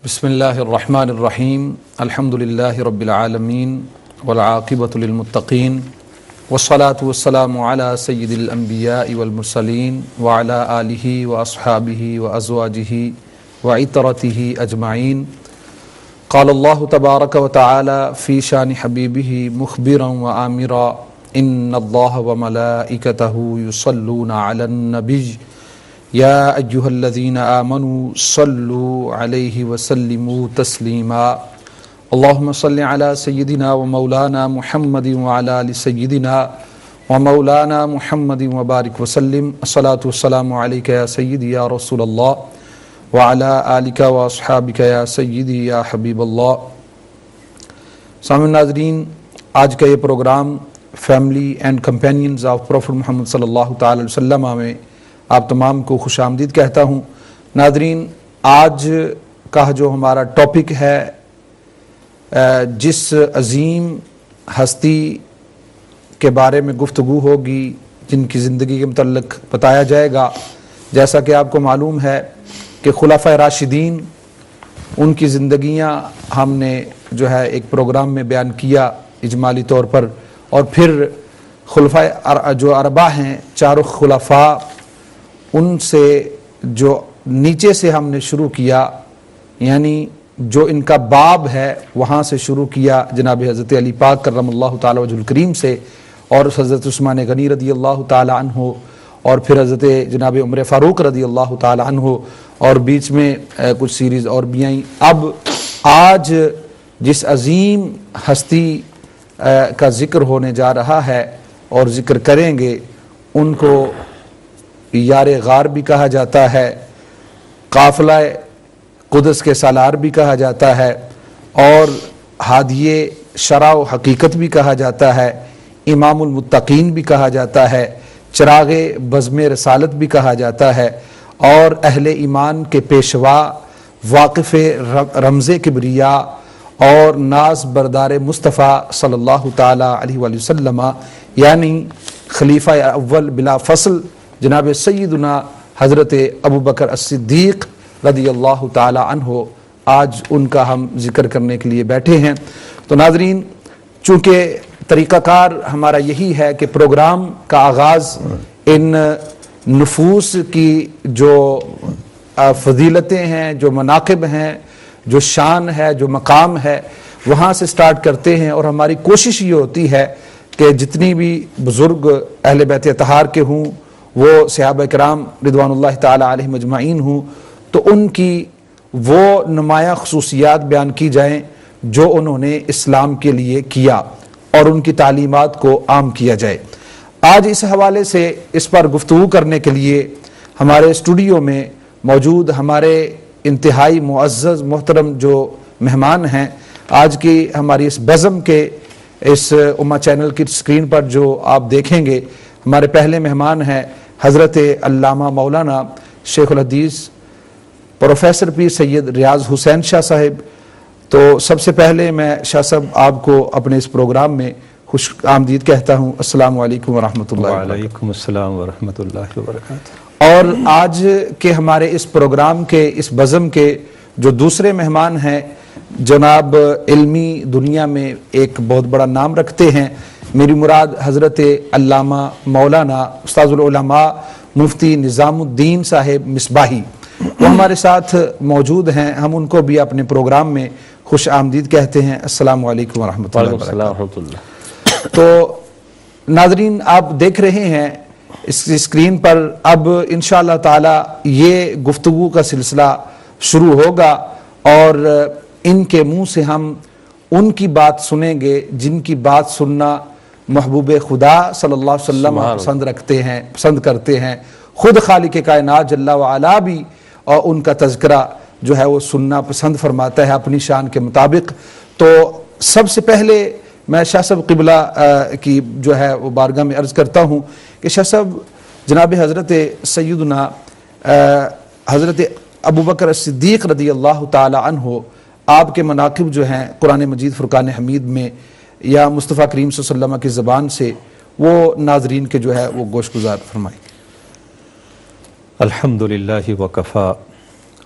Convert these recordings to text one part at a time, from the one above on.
بسم اللہ الرحمن الرحیم الحمد للہ رب العالمین والعاقبۃ للمتقین والصلاة والسلام علی سید الانبیاء والمرسلین وعلی آلہ واصحابہ وازواجہ وعطرتہ اجمعین قال اللہ تبارک وتعالی فی شان حبیبہ مخبرا وآمرا ان اللہ وملائکتہ یصلون علی النبی یا ایہا الذین آمنوا صلوا علیہ وسلموا تسلیما اللہم صل علی سیدنا و مولانا محمد وعلی آل سیدنا و مولانا محمد وبارک وسلم الصلاة والسلام علیکہ یا سیدی یا رسول اللہ وعلی آلک و اصحابک یا سیدی یا حبیب اللہ۔ سامعین ناظرین، آج کا یہ program family and companions of prophet Muhammad صلی اللہ تعالی علیہ وسلم میں آپ تمام کو خوش آمدید کہتا ہوں۔ ناظرین، آج کا جو ہمارا ٹاپک ہے، جس عظیم ہستی کے بارے میں گفتگو ہوگی، جن کی زندگی کے متعلق بتایا جائے گا۔ جیسا کہ آپ کو معلوم ہے کہ خلفائے راشدین، ان کی زندگیاں ہم نے جو ہے ایک پروگرام میں بیان کیا اجمالی طور پر، اور پھر خلفائے جو اربعہ ہیں، چاروں خلفاء، ان سے جو نیچے سے ہم نے شروع کیا، یعنی جو ان کا باب ہے وہاں سے شروع کیا جناب حضرت علی پاک کرم اللہ تعالی وجہ الکریم سے، اور حضرت عثمان غنی رضی اللہ تعالی عنہ، اور پھر حضرت جناب عمر فاروق رضی اللہ تعالی عنہ، اور بیچ میں کچھ سیریز اور بھی آئیں۔ اب آج جس عظیم ہستی کا ذکر ہونے جا رہا ہے اور ذکر کریں گے، ان کو یار غار بھی کہا جاتا ہے، قافلہ قدس کے سالار بھی کہا جاتا ہے، اور ہادی شرع و حقیقت بھی کہا جاتا ہے، امام المتقین بھی کہا جاتا ہے، چراغ بزم رسالت بھی کہا جاتا ہے، اور اہل ایمان کے پیشوا، واقف رمز کبریا اور ناز بردار مصطفیٰ صلی اللہ تعالی علیہ وآلہ وسلم، یعنی خلیفہ اول بلا فصل جناب سیدنا حضرت ابوبکر الصدیق رضی اللہ تعالی عنہ، آج ان کا ہم ذکر کرنے کے لیے بیٹھے ہیں۔ تو ناظرین، چونکہ طریقہ کار ہمارا یہی ہے کہ پروگرام کا آغاز ان نفوس کی جو فضیلتیں ہیں، جو مناقب ہیں، جو شان ہے، جو مقام ہے، وہاں سے سٹارٹ کرتے ہیں، اور ہماری کوشش یہ ہوتی ہے کہ جتنی بھی بزرگ اہل بیت اطہار کے ہوں، وہ صحابہ کرام رضوان اللہ تعالی علیہم اجمعین ہوں، تو ان کی وہ نمایاں خصوصیات بیان کی جائیں جو انہوں نے اسلام کے لیے کیا، اور ان کی تعلیمات کو عام کیا جائے۔ آج اس حوالے سے اس پر گفتگو کرنے کے لیے ہمارے اسٹوڈیو میں موجود ہمارے انتہائی معزز محترم جو مہمان ہیں، آج کی ہماری اس بزم کے اس امہ چینل کی سکرین پر جو آپ دیکھیں گے، ہمارے پہلے مہمان ہیں حضرت علامہ مولانا شیخ الحدیث پروفیسر پیر سید ریاض حسین شاہ صاحب۔ تو سب سے پہلے میں شاہ صاحب آپ کو اپنے اس پروگرام میں خوش آمدید کہتا ہوں۔ السلام علیکم ورحمۃ اللہ وبرکاتہ۔ وعلیکم السلام ورحمۃ اللہ وبرکاتہ۔ اور آج کے ہمارے اس پروگرام کے اس بزم کے جو دوسرے مہمان ہیں، جناب علمی دنیا میں ایک بہت بڑا نام رکھتے ہیں، میری مراد حضرت علامہ مولانا استاذ العلماء مفتی نظام الدین صاحب مصباحی، وہ ہمارے ساتھ موجود ہیں۔ ہم ان کو بھی اپنے پروگرام میں خوش آمدید کہتے ہیں۔ السلام علیکم ورحمۃ اللہ وبرکاتہ۔ تو ناظرین، آپ دیکھ رہے ہیں اس اسکرین پر، اب انشاءاللہ تعالی یہ گفتگو کا سلسلہ شروع ہوگا، اور ان کے منہ سے ہم ان کی بات سنیں گے جن کی بات سننا محبوب خدا صلی اللہ علیہ وسلم پسند کرتے ہیں، خود خالق کائنات جل وعلا بھی، اور ان کا تذکرہ جو ہے وہ سننا پسند فرماتا ہے اپنی شان کے مطابق۔ تو سب سے پہلے میں شاہ صاحب قبلہ کی جو ہے وہ بارگاہ میں عرض کرتا ہوں کہ شاہ صاحب، جناب حضرت سیدنا حضرت ابوبکر الصدیق رضی اللہ تعالی عنہ، آپ کے مناقب جو ہیں قرآن مجید فرقان حمید میں یا مصطفیٰ کریم صلی اللہ علیہ وسلم کی زبان سے، وہ ناظرین کے جو ہے وہ گوش گزار فرمائیں۔ الحمدللہ وکفا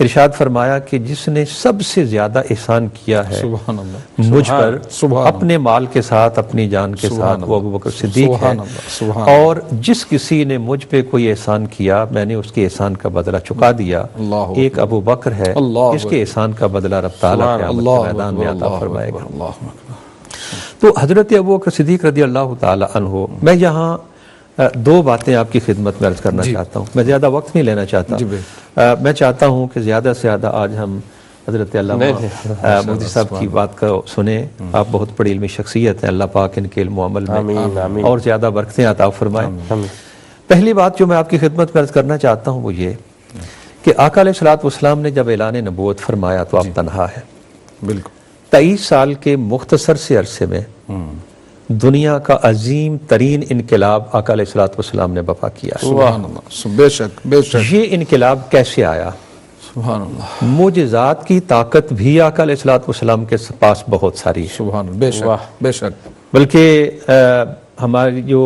ارشاد فرمایا کہ جس نے سب سے زیادہ احسان کیا ہے سبحان اللہ مجھ پر سبحان اپنے مال کے ساتھ اپنی جان کے ساتھ وہ ابو بکر صدیق ہے، سبحان اللہ سبحان اور جس کسی نے مجھ پہ کوئی احسان کیا میں نے اس کے احسان کا بدلہ چکا دیا، اللہ ایک ابو بکر ہے، اللہ اس کے احسان کا بدلہ رب تعالیٰ قیامت کے میدان میں عطا فرمائے گا۔ اللہ تو حضرت ابو بکر صدیق رضی اللہ تعالیٰ عنہ، میں یہاں دو باتیں آپ کی خدمت میں عرض کرنا چاہتا ہوں، میں زیادہ وقت نہیں لینا چاہتا، میں چاہتا ہوں کہ زیادہ سے زیادہ آج ہم حضرت علامہ مفتی صاحب کی بات کو سنیں، آپ بہت بڑی علمی شخصیت ہیں، اللہ پاک ان کے علم و عمل میں اور زیادہ برکتیں عطا فرمائے۔ پہلی بات جو میں آپ کی خدمت میں عرض کرنا چاہتا ہوں وہ یہ کہ آقا علیہ الصلوۃ والسلام نے جب اعلان نبوت فرمایا تو آپ تنہا ہیں، بالکل 23 سال کے مختصر سے عرصے میں دنیا کا عظیم ترین انقلاب آقا علیہ الصلوۃ والسلام نے برپا کیا ہے۔ سبحان اللہ بے شک بے شک یہ انقلاب کیسے آیا؟ سبحان اللہ معجزات کی طاقت بھی آقا علیہ الصلوۃ والسلام کے پاس بہت ساری ہے، سبحان اللہ بے شک بے شک، بلکہ ہماری جو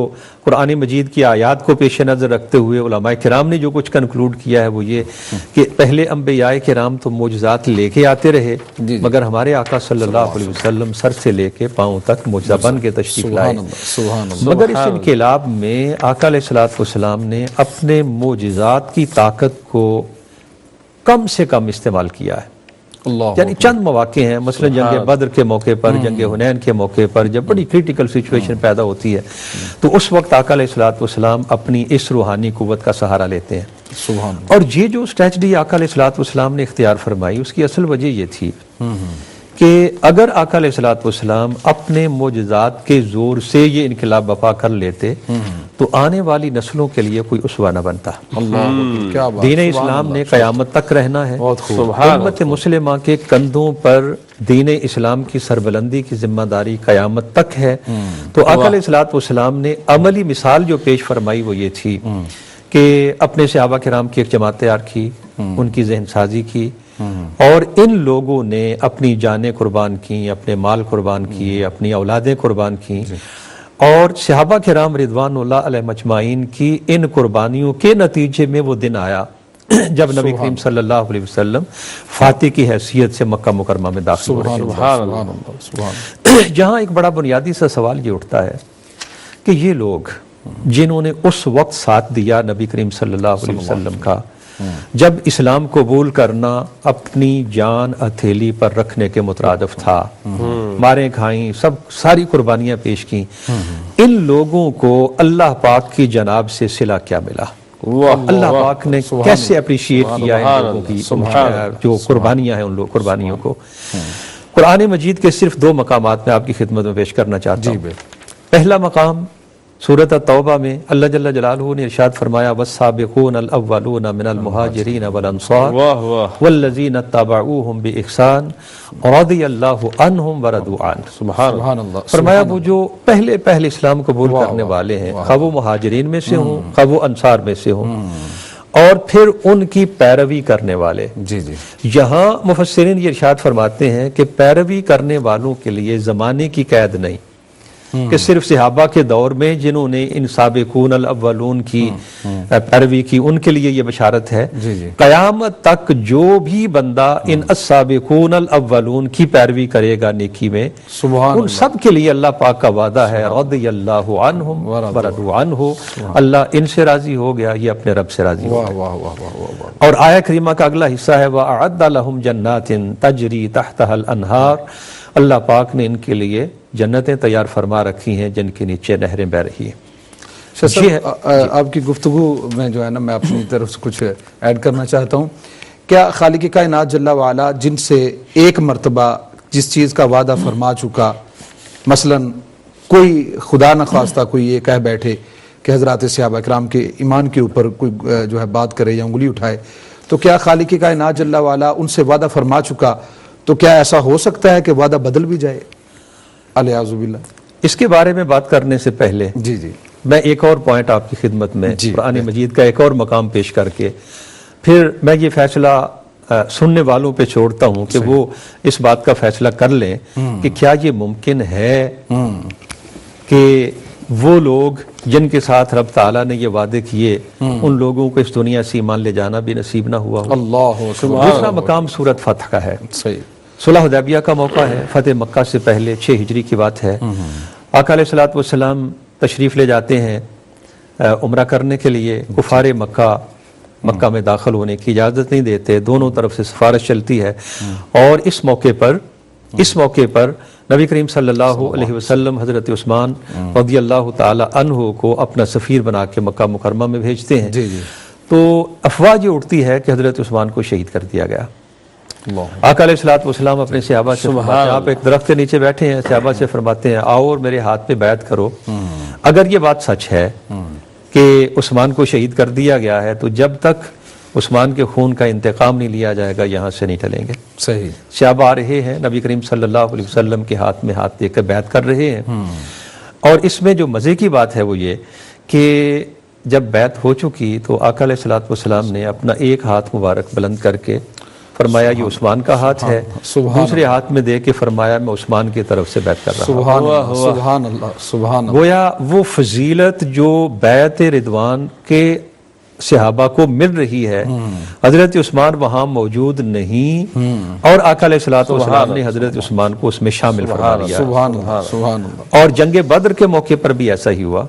قرآن مجید کی آیات کو پیش نظر رکھتے ہوئے علماء کرام نے جو کچھ کنکلوڈ کیا ہے وہ یہ کہ پہلے انبیاء کرام تو معجزات لے کے آتے رہے، مگر ہمارے آقا صلی اللہ علیہ وسلم سر سے لے کے پاؤں تک معجزہ بن کے تشریف لائے، سبحان اللہ مگر اس انقلاب میں آقا علیہ الصلوۃ والسلام نے اپنے معجزات کی طاقت کو کم سے کم استعمال کیا ہے، اللہ یعنی چند مواقع ہیں، مثلا جنگ بدر کے موقع پر، جنگ حنین کے موقع پر جب بڑی کریٹیکل سچویشن پیدا ہوتی ہے تو اس وقت آقا علیہ الصلوۃ والسلام اپنی اس روحانی قوت کا سہارا لیتے ہیں۔ سبحان اللہ اور یہ جو اسٹریٹجی آقا علیہ الصلوۃ والسلام نے اختیار فرمائی اس کی اصل وجہ یہ تھی کہ اگر آقا علیہ الصلوۃ والسلام اپنے معجزات کے زور سے یہ انقلاب برپا کر لیتے تو آنے والی نسلوں کے لیے کوئی اسوہ نہ بنتا۔ اللہ کیا بات، دین اسلام نے قیامت تک رہنا ہے، بہت خوب، امت مسلمہ کے کندھوں پر دین اسلام کی سربلندی کی ذمہ داری قیامت تک ہے، تو آقا علیہ الصلوۃ والسلام نے عملی مثال جو پیش فرمائی وہ یہ تھی کہ اپنے صحابہ کرام کی ایک جماعت تیار کی، ان کی ذہن سازی کی، اور ان لوگوں نے اپنی جانیں قربان کی، اپنے مال قربان کیے، اپنی اولادیں قربان کی، اور صحابہ کرام رضوان اللہ علیہ مجمعین کی ان قربانیوں کے نتیجے میں وہ دن آیا جب نبی کریم صلی اللہ علیہ وسلم فاتح کی حیثیت سے مکہ مکرمہ میں داخل ہوئے۔ سبحان اللہ جہاں ایک بڑا بنیادی سا سوال یہ اٹھتا ہے کہ یہ لوگ جنہوں نے اس وقت ساتھ دیا نبی کریم صلی اللہ علیہ وسلم کا، جب اسلام قبول کرنا اپنی جان ہتھیلی پر رکھنے کے مترادف تھا، ماریں کھائیں، ساری قربانیاں پیش کی، ان لوگوں کو اللہ پاک کی جناب سے صلہ کیا ملا؟ اللہ پاک نے کیسے اپریشیٹ کیا ان لوگوں کی جو قربانیاں ہیں، ان لوگ قربانیوں کو؟ قرآن مجید کے صرف 2 مقامات میں آپ کی خدمت میں پیش کرنا چاہتا ہوں۔ پہلا مقام سورۃ التوبہ میں اللہ جل جلالہ نے ارشاد فرمایا والسابقون الاولون من المہاجرین والانصار والذین اتبعوہم بإحسان رضی اللہ عنہم ورضوا عنہ۔ سبحان اللہ فرمایا وہ جو پہلے اسلام قبول کرنے والے ہیں، خواہ وہ مہاجرین میں سے ہوں خواہ وہ انصار میں سے ہوں، اور پھر ان کی پیروی کرنے والے۔ جی جی یہاں مفسرین یہ ارشاد فرماتے ہیں کہ پیروی کرنے والوں کے لیے زمانے کی قید نہیں کہ صرف صحابہ کے دور میں جنہوں نے ان سابقون الاولون کی پیروی کی ان کے لیے یہ بشارت ہے، قیامت تک جو بھی بندہ ان السابقون الاولون کی پیروی کرے گا نیکی میں، ان سب کے لیے اللہ پاک کا وعدہ ہے رضی اللہ عنہم ورضوا عنہ، اللہ ان سے راضی ہو گیا، یہ اپنے رب سے راضی ہو گیا۔ اور آیہ کریمہ کا اگلا حصہ ہے وَأَعَدَّ لَهُمْ جَنَّاتٍ تَجْرِي تَحْتَهَا الْأَنْهَارُ، اللہ پاک نے ان کے لیے جنتیں تیار فرما رکھی ہیں جن کے نیچے نہریں بہ رہی ہیں۔ آپ کی گفتگو میں جو ہے نا میں اپنی طرف سے کچھ ایڈ کرنا چاہتا ہوں۔ کیا خالق کائنات جل وعلا جن سے ایک مرتبہ جس چیز کا وعدہ فرما چکا، مثلا کوئی خدا نخواستہ کوئی یہ کہہ بیٹھے کہ حضرات صحابہ کرام کے ایمان کے اوپر کوئی جو ہے بات کرے یا انگلی اٹھائے، تو کیا خالق کائنات جل وعلا ان سے وعدہ فرما چکا تو کیا ایسا ہو سکتا ہے کہ وعدہ بدل بھی جائے؟ الیاذ باللہ۔ اس کے بارے میں بات کرنے سے پہلے جی میں ایک اور پوائنٹ آپ کی خدمت میں قرآن مجید کا ایک اور مقام پیش کر کے پھر میں یہ فیصلہ سننے والوں پہ چھوڑتا ہوں کہ وہ اس بات کا فیصلہ کر لیں کہ کیا یہ ممکن ہے کہ وہ لوگ جن کے ساتھ رب تعالیٰ نے یہ وعدے کیے ان لوگوں کو اس دنیا سے ایمان لے جانا بھی نصیب نہ ہوا ہو۔ اللہ دوسرا مقام سورت فتح کا ہے، صحیح، صلح حدیبیہ کا موقع ہے، فتح مکہ سے پہلے 6 ہجری کی بات ہے۔ آقا علیہ الصلوۃ والسلام تشریف لے جاتے ہیں عمرہ کرنے کے لیے، کفار مکہ میں داخل ہونے کی اجازت نہیں دیتے، دونوں طرف سے سفارش چلتی ہے، اور اس موقع پر نبی کریم صلی اللہ علیہ وسلم حضرت عثمان رضی اللہ تعالی عنہ کو اپنا سفیر بنا کے مکہ مکرمہ میں بھیجتے ہیں۔ تو افواہ یہ اٹھتی ہے کہ حضرت عثمان کو شہید کر دیا گیا۔ آقا علیہ الصلوۃ والسلام اپنے صحابہ سے فرماتے ہیں، آپ ایک درخت کے نیچے بیٹھے ہیں، صحابہ سے فرماتے ہیں آؤ اور میرے ہاتھ پہ بیعت کرو، اگر یہ بات سچ ہے کہ عثمان کو شہید کر دیا گیا ہے تو جب تک عثمان کے خون کا انتقام نہیں لیا جائے گا یہاں سے نہیں ٹلیں گے۔ صحیح، صحابہ آ رہے ہیں، نبی کریم صلی اللہ علیہ وسلم کے ہاتھ میں ہاتھ دے کر بیعت کر رہے ہیں، اور اس میں جو مزے کی بات ہے وہ یہ کہ جب بیعت ہو چکی تو آقا علیہ الصلوۃ والسلام نے اپنا ایک ہاتھ مبارک بلند کر کے فرمایا یہ عثمان کا ہاتھ ہے، دوسرے ہاتھ میں دے کے فرمایا میں عثمان کی طرف سے بیعت کر رہا ہوں۔ سبحان اللہ، سبحان اللہ، گویا وہ فضیلت جو بیعت رضوان کے صحابہ کو مل رہی ہے، حضرت عثمان وہاں موجود نہیں، اور آقا علیہ الصلوۃ والسلام نے حضرت عثمان کو اس میں شامل فرما لیا۔ سبحان اللہ، سبحان اللہ، اور جنگ بدر کے موقع پر بھی ایسا ہی ہوا۔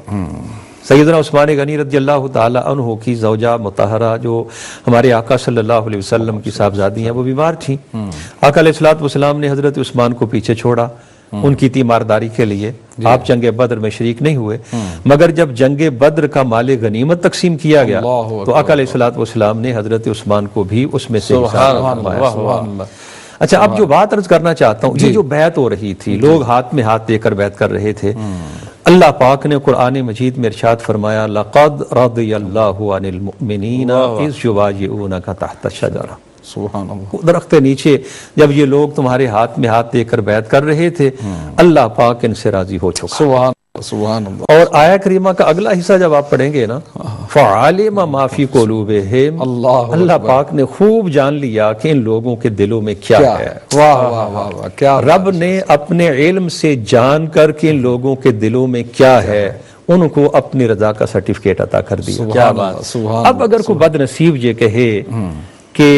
سیدنا عثمان غنی رضی اللہ تعالی عنہ کی زوجہ مطہرہ جو ہمارے آقا صلی اللہ علیہ وسلم کی صاحبزادی ہیں وہ بیمار تھیں، آقا علیہ الصلوۃ والسلام نے حضرت عثمان کو پیچھے چھوڑا ان کی تیمارداری کے لیے۔ آپ جنگ بدر میں شریک نہیں ہوئے، مگر جب جنگ بدر کا مال غنیمت تقسیم کیا گیا تو آقا علیہ الصلوۃ والسلام نے حضرت عثمان کو بھی اس میں سے اچھا، اب جو بات عرض کرنا چاہتا ہوں، یہ جو بیعت ہو رہی تھی، لوگ ہاتھ میں ہاتھ دے کر بیعت کر رہے تھے، اللہ پاک نے قرآن مجید میں ارشاد فرمایا لَقَدْ رَضِيَ اللَّهُ عَنِ الْمُؤْمِنِينَ إِذْ يُبَايِعُونَكَ تَحْتَ الشَّجَرَةِ۔ سبحان اللہ، درخت کے نیچے جب یہ لوگ تمہارے ہاتھ میں ہاتھ دے کر بیعت کر رہے تھے، اللہ پاک ان سے راضی ہو چکا۔ سبحان اللہ، اور آیہ کریمہ کا اگلا حصہ جب آپ پڑھیں گے نا، فَعَلِمَ مَا فِي قُلُوبِهِمْ، اللہ پاک نے خوب جان لیا کہ ان لوگوں کے دلوں میں کیا ہے۔ واہ واہ واہ واہ، کیا رب نے اپنے علم سے جان کر کے ان لوگوں کے دلوں میں کیا ہے ان کو اپنی رضا کا سرٹیفکیٹ عطا کر دیا۔ کیا بات، اب اگر کوئی بد نصیب یہ کہے کہ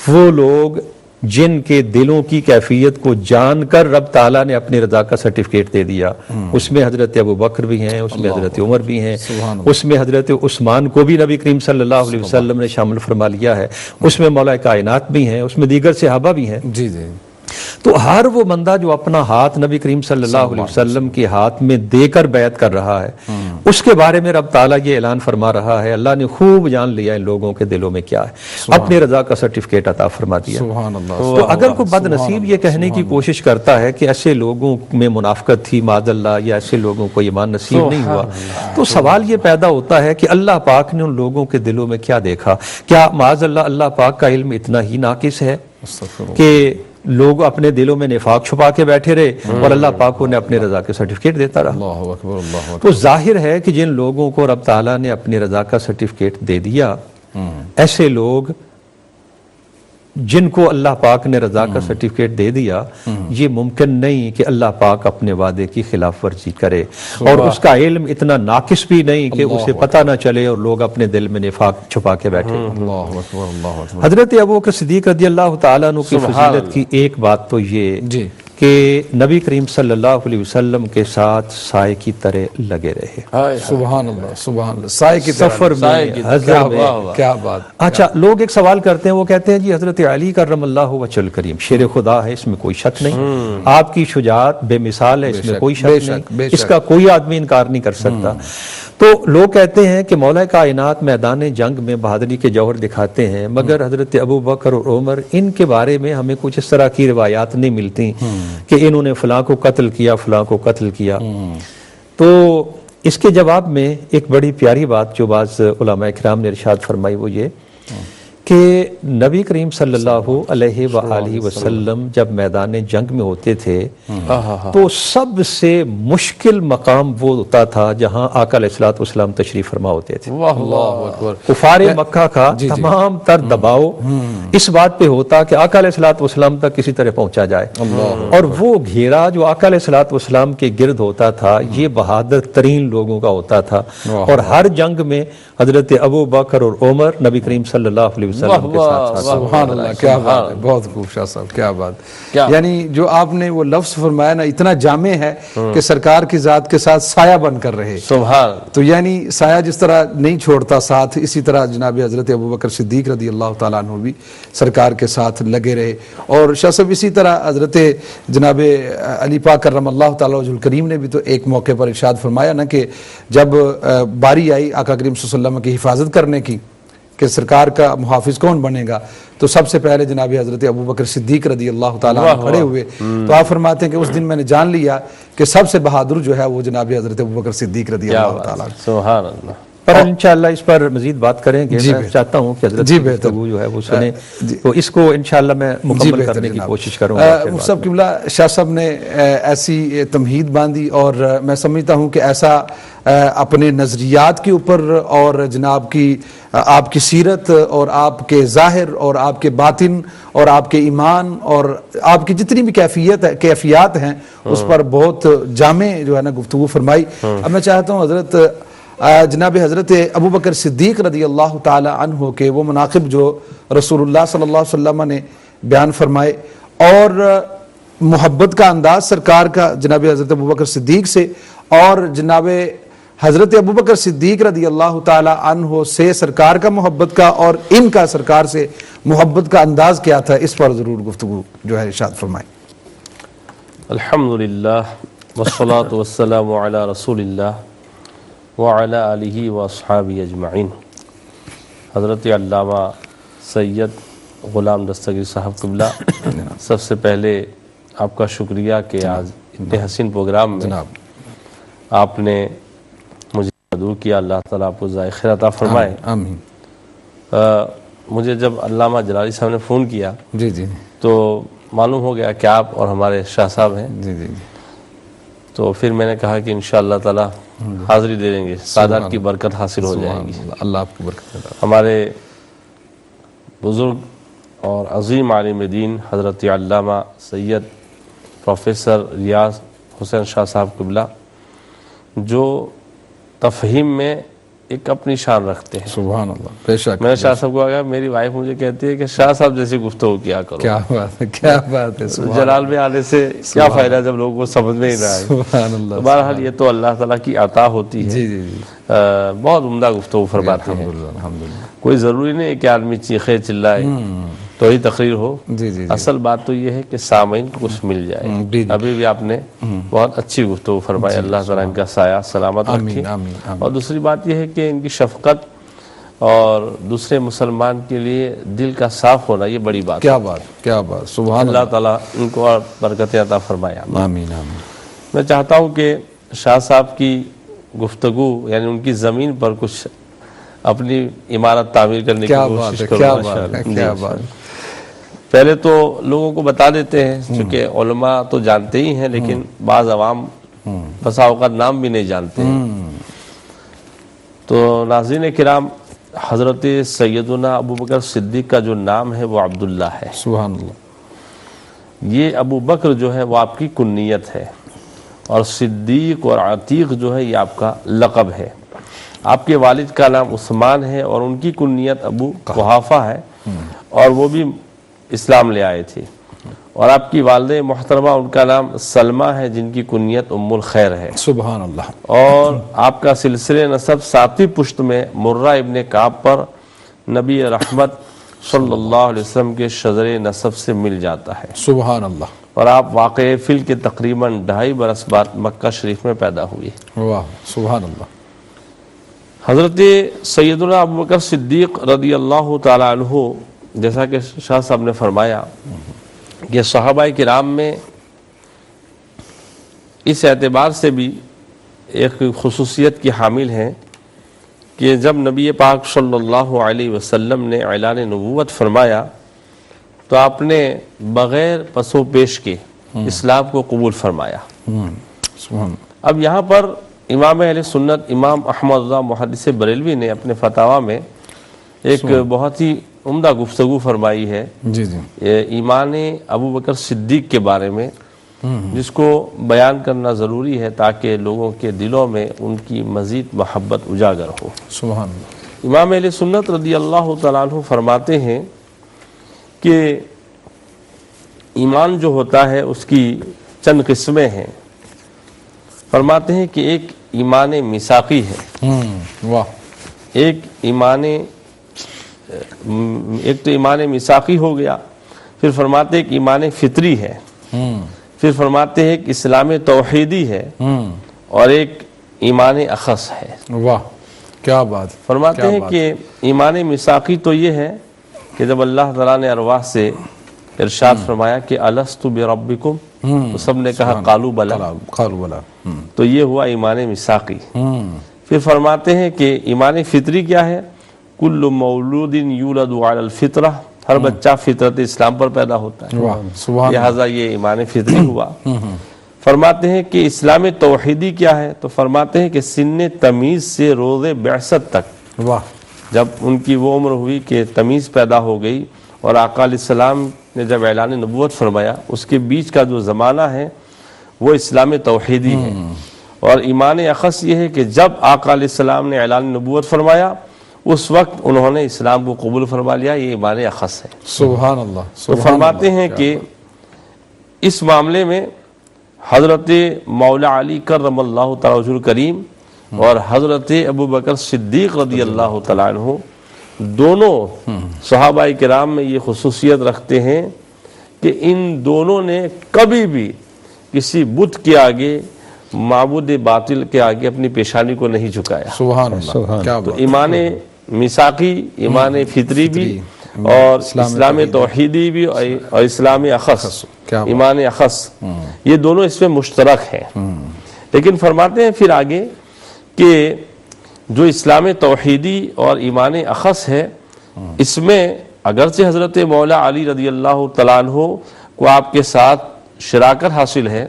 وہ لوگ جن کے دلوں کی کیفیت کو جان کر رب تعالیٰ نے اپنی رضا کا سرٹیفکیٹ دے دیا، اس میں حضرت ابو بکر بھی ہیں، اس میں حضرت عمر بھی ہیں، اس میں حضرت عثمان کو بھی نبی کریم صلی اللہ علیہ وسلم نے شامل فرما لیا ہے، اس میں مولا کائنات بھی ہیں، اس میں دیگر صحابہ بھی ہیں۔ جی جی، تو ہر وہ بندہ جو اپنا ہاتھ نبی کریم صلی اللہ علیہ وسلم کے ہاتھ میں دے کر بیعت کر رہا ہے، اس کے بارے میں رب تعالیٰ یہ اعلان فرما رہا ہے اللہ نے خوب جان لیا ان لوگوں کے دلوں میں کیا ہے، اپنی رضا کا سرٹیفکیٹ عطا فرما دیا۔ سبحان اللہ، تو اگر کوئی بد نصیب یہ کہنے کی کوشش کرتا ہے کہ ایسے لوگوں میں منافقت تھی معاذ اللہ، یا ایسے لوگوں کو ایمان نصیب نہیں ہوا، تو سوال یہ پیدا ہوتا ہے کہ اللہ پاک نے ان لوگوں کے دلوں میں کیا دیکھا؟ کیا معاذ اللہ اللہ پاک کا علم اتنا ہی ناقص ہے کہ لوگ اپنے دلوں میں نفاق چھپا کے بیٹھے رہے اور اللہ پاک انہیں اپنے رضا کے سرٹیفکیٹ دیتا رہا؟ اللہ اکبر، اللہ اکبر۔ تو ظاہر ہے کہ جن لوگوں کو رب تعالیٰ نے اپنی رضا کا سرٹیفکیٹ دے دیا، ایسے لوگ جن کو اللہ پاک نے رضا کا سرٹیفکیٹ دے دیا، یہ ممکن نہیں کہ اللہ پاک اپنے وعدے کی خلاف ورزی کرے، اور اس کا علم اتنا ناقص بھی نہیں کہ اسے پتہ نہ چلے اور لوگ اپنے دل میں نفاق چھپا کے بیٹھے۔ اللہ اکبر، اللہ اکبر۔ حضرت ابوبکر صدیق رضی اللہ تعالیٰ عنہ کی فضیلت کی ایک بات تو یہ جی کہ نبی کریم صلی اللہ علیہ وسلم کے ساتھ سائے کی طرح لگے رہے، سبحان اللہ، سبحان اللہ، سائے کی سفر میں، حضر میں۔ کیا بات۔ اچھا، لوگ ایک سوال کرتے ہیں، وہ کہتے ہیں جی حضرت علی کرم اللہ وجہ الکریم شیر خدا ہے، اس میں کوئی شک نہیں، آپ کی شجاعت بے مثال ہے، اس میں کوئی شک نہیں، اس کا کوئی آدمی انکار نہیں کر سکتا۔ تو لوگ کہتے ہیں کہ مولا کائنات میدان جنگ میں بہادری کے جوہر دکھاتے ہیں، مگر حضرت ابو بکر اور عمر ان کے بارے میں ہمیں کچھ اس طرح کی روایات نہیں ملتی کہ انہوں نے فلاں کو قتل کیا، فلاں کو قتل کیا۔ تو اس کے جواب میں ایک بڑی پیاری بات جو بعض علماء کرام نے ارشاد فرمائی وہ یہ کہ نبی کریم صلی اللہ علیہ وآلہ وسلم جب میدان جنگ میں ہوتے تھے تو سب سے مشکل مقام وہ ہوتا تھا جہاں آقا علیہ الصلوۃ والسلام تشریف فرما ہوتے تھے. کفار مکہ کا تمام تر دباؤ اس بات پہ ہوتا کہ آقا علیہ الصلوۃ والسلام تک کسی طرح پہنچا جائے، اور وہ گھیرا جو آقا علیہ الصلوۃ والسلام کے گرد ہوتا تھا یہ بہادر ترین لوگوں کا ہوتا تھا، اور ہر جنگ میں حضرت ابو بکر اور عمر نبی کریم صلی اللہ علیہ وسلم کے ساتھ. سبحان اللہ، کیا بات ہے، بہت خوب شاہ صاحب، کیا بات. یعنی جو آپ نے وہ لفظ فرمایا نا اتنا جامع ہے کہ سرکار کی ذات کے ساتھ سایہ بن کر رہے. سبحان. تو یعنی سایہ جس طرح نہیں چھوڑتا ساتھ، اسی طرح جناب حضرت ابوبکر صدیق رضی اللہ تعالیٰ عنہ بھی سرکار کے ساتھ لگے رہے. اور شاہ صاحب اسی طرح حضرت جناب علی پاک کرم اللہ تعالیٰ وجہ الکریم نے بھی تو ایک موقع پر ارشاد فرمایا نا کہ جب باری آئی آقا کریم صلی اللہ علیہ وسلم کی حفاظت کرنے کی کہ سرکار کا محافظ کون بنے گا، تو سب سے پہلے جناب حضرت ابوبکر صدیق رضی اللہ تعالیٰ عنہ کھڑے ہوئے. تو آپ فرماتے ہیں کہ اس دن میں نے جان لیا کہ سب سے بہادر جو ہے وہ جناب حضرت ابوبکر صدیق رضی اللہ تعالیٰ عنہ. سبحان اللہ. پر انشاءاللہ اس پر مزید بات کریں گے. میں چاہتا ہوں کہ حضرت گفتگو جو ہے وہ سنیں، تو اس کو انشاءاللہ میں مکمل کرنے کی کوشش کروں گا. مفتی صاحب قبلہ، شاہ صاحب نے ایسی تمہید باندھی، اور میں سمجھتا ہوں کہ ایسا اپنے نظریات کے اوپر اور جناب کی آپ کی سیرت اور آپ کے ظاہر اور آپ کے باطن اور آپ کے ایمان اور آپ کی جتنی بھی کیفیات ہیں اس پر بہت جامع جو ہے نا گفتگو فرمائی. اب میں چاہتا ہوں حضرت جناب حضرت ابوبکر صدیق رضی اللہ تعالی عنہ کے وہ مناقب جو رسول اللہ صلی اللہ علیہ وسلم نے بیان فرمائے، اور محبت کا انداز سرکار کا جناب حضرت ابوبکر صدیق سے، اور جناب حضرت ابوبکر صدیق رضی اللہ تعالی عنہ سے سرکار کا محبت کا اور ان کا سرکار سے محبت کا انداز کیا تھا، اس پر ضرور گفتگو جو ہے ارشاد فرمائیں. الحمدللہ والصلاة والسلام علی رسول اللہ وعلی آلہ واصحابہ اجمعین. حضرت علامہ سید غلام دستگیر صاحب قبلہ، سب سے پہلے آپ کا شکریہ کہ آج اتنے حسین پروگرام میں آپ نے مجھے مدعو کیا. اللہ تعالیٰ آپ کو ذائقہ عطا فرمائے. آمین. مجھے جب علامہ جلالی صاحب نے فون کیا جی جی تو معلوم ہو گیا کہ آپ اور ہمارے شاہ صاحب ہیں. جی جی تو پھر میں نے کہا کہ انشاءاللہ تعالیٰ حاضری دے دیں گے، سعادت کی برکت حاصل ہو جائے گی. اللہ آپ کو برکت عطا. ہمارے بزرگ اور عظیم عالم دین حضرت علامہ سید پروفیسر ریاض حسین شاہ صاحب قبلہ جو تفہیم میں ایک اپنی شان رکھتے ہیں. سبحان اللہ، بے شک. میں نے شاہ صاحب کو کہا، میری وائف مجھے کہتی ہے کہ شاہ صاحب جیسی گفتگو کیا کرو. کیا بات ہے، کیا بات ہے. جلال میں آنے سے کیا فائدہ جب لوگوں کو سمجھ میں ہی نہ آئے. سبحان اللہ. بہرحال یہ تو اللہ تعالیٰ کی عطا ہوتی ہے. جی جی جی، بہت عمدہ گفتگو فرماتے ہیں. الحمدللہ. کوئی ضروری نہیں کہ آدمی چیخے چلائے تو ہی تقریر ہو. جی جی، اصل بات تو یہ ہے کہ سامعین کو کچھ مل جائے. ابھی بھی آپ نے بہت اچھی گفتگو فرمائی. اللہ تعالیٰ ان کا سایہ سلامت رکھے. اور دوسری بات یہ ہے کہ ان کی شفقت اور دوسرے مسلمان کے لیے دل کا صاف ہونا یہ بڑی بات. کیا بات، کیا بات. سبحان اللہ تعالیٰ ان کو اور برکت عطا فرمائے. آمین آمین. میں چاہتا ہوں کہ شاہ صاحب کی گفتگو یعنی ان کی زمین پر کچھ اپنی عمارت تعمیر کرنے کی کوشش کروں. کیا بات ہے، کیا بات. پہلے تو لوگوں کو بتا دیتے ہیں چونکہ علماء تو جانتے ہی ہیں لیکن بعض عوام بسا اوقات نام بھی نہیں جانتے ہیں. تو ناظرین کرام، حضرت سیدنا ابوبکر صدیق کا جو نام ہے وہ عبداللہ ہے. سبحان اللہ. یہ ابو بکر جو ہے وہ آپ کی کنیت ہے، اور صدیق اور عتیق جو ہے یہ آپ کا لقب ہے. آپ کے والد کا نام عثمان ہے اور ان کی کنیت ابو قحافہ ہے، اور وہ بھی اسلام لے آئے تھے. اور آپ کی والدہ محترمہ ان کا نام سلمہ ہے جن کی کنیت ام الخیر ہے. سبحان اللہ. اور آپ کا سلسلے نسب ساتویں پشت میں مرہ ابن کعب پر نبی رحمت صلی اللہ علیہ وسلم کے شجر نسب سے مل جاتا ہے. سبحان اللہ. اور آپ واقع فیل کے تقریباً 2.5 برس بعد مکہ شریف میں پیدا ہوئے. واہ، سبحان اللہ. حضرت سیدنا ابوبکر صدیق رضی اللہ تعالی عنہ، جیسا کہ شاہ صاحب نے فرمایا کہ صحابہ کرام میں اس اعتبار سے بھی ایک خصوصیت کی حامل ہیں کہ جب نبی پاک صلی اللہ علیہ وسلم نے اعلان نبوت فرمایا تو آپ نے بغیر پس و پیش کے اسلام کو قبول فرمایا۔ اب یہاں پر امام اہل سنت امام احمد رضا محدث بریلوی نے اپنے فتاویٰ میں ایک بہت ہی عمدہ گفتگو فرمائی ہے ایمان ابو بکر صدیق کے بارے میں، جس کو بیان کرنا ضروری ہے تاکہ لوگوں کے دلوں میں ان کی مزید محبت اجاگر ہو۔ سبحان اللہ۔ امام اہل سنت رضی اللہ تعالیٰ عنہ فرماتے ہیں کہ ایمان جو ہوتا ہے اس کی چند قسمیں ہیں۔ فرماتے ہیں کہ ایک ایمان میثاقی ہے، ایک تو ایمان میثاقی ہو گیا، پھر فرماتے ہیں ایک ایمان فطری ہے، پھر فرماتے ہیں ایک اسلام توحیدی ہے، اور ایک ایمان اخص ہے۔ واہ کیا بات۔ فرماتے ہیں کہ ایمان میثاقی تو یہ ہے کہ جب اللہ تعالیٰ نے ارواح سے ارشاد فرمایا کہ الستُ بربکم، تو سب نے کہا قالوا بلی، تو یہ ہوا ایمان میثاقی۔ پھر فرماتے ہیں کہ ایمان فطری کیا ہے؟ کل مولود یولد علی الفطرہ، ہر بچہ فطرت اسلام پر پیدا ہوتا ہے، لہذا یہ ایمان فطری ہوا۔ فرماتے ہیں کہ اسلام توحیدی کیا ہے؟ تو فرماتے ہیں کہ سن تمیز سے روز بعثت تک، جب ان کی وہ عمر ہوئی کہ تمیز پیدا ہو گئی اور آقا علیہ السلام نے جب اعلان نبوت فرمایا، اس کے بیچ کا جو زمانہ ہے وہ اسلام توحیدی ہے۔ اور ایمان اخص یہ ہے کہ جب آقا علیہ السلام نے اعلان نبوت فرمایا اس وقت انہوں نے اسلام کو قبول فرما لیا، یہ ایمان اخص ہے۔ سبحان اللہ۔ تو فرماتے ہیں کہ اس معاملے میں حضرت مولا علی کرم اللہ تعالی وجہہ الکریم اور حضرت ابو بکر صدیق رضی اللہ تعالیٰ عنہ دونوں صحابہ کرام میں یہ خصوصیت رکھتے ہیں کہ ان دونوں نے کبھی بھی کسی بت کے آگے، معبود باطل کے آگے اپنی پیشانی کو نہیں جھکایا۔ سبحان اللہ۔ کیا تو بات۔ ایمان میثاقی، ایمان فطری بھی، اور اسلام توحیدی بھی، اور اسلام اخص، ایمان اخص، یہ دونوں اس میں مشترک ہیں۔ لیکن فرماتے ہیں پھر آگے کہ جو اسلام توحیدی اور ایمان اخص ہے، اس میں اگرچہ حضرت مولا علی رضی اللہ تعالیٰ عنہ کو آپ کے ساتھ شراکت حاصل ہے،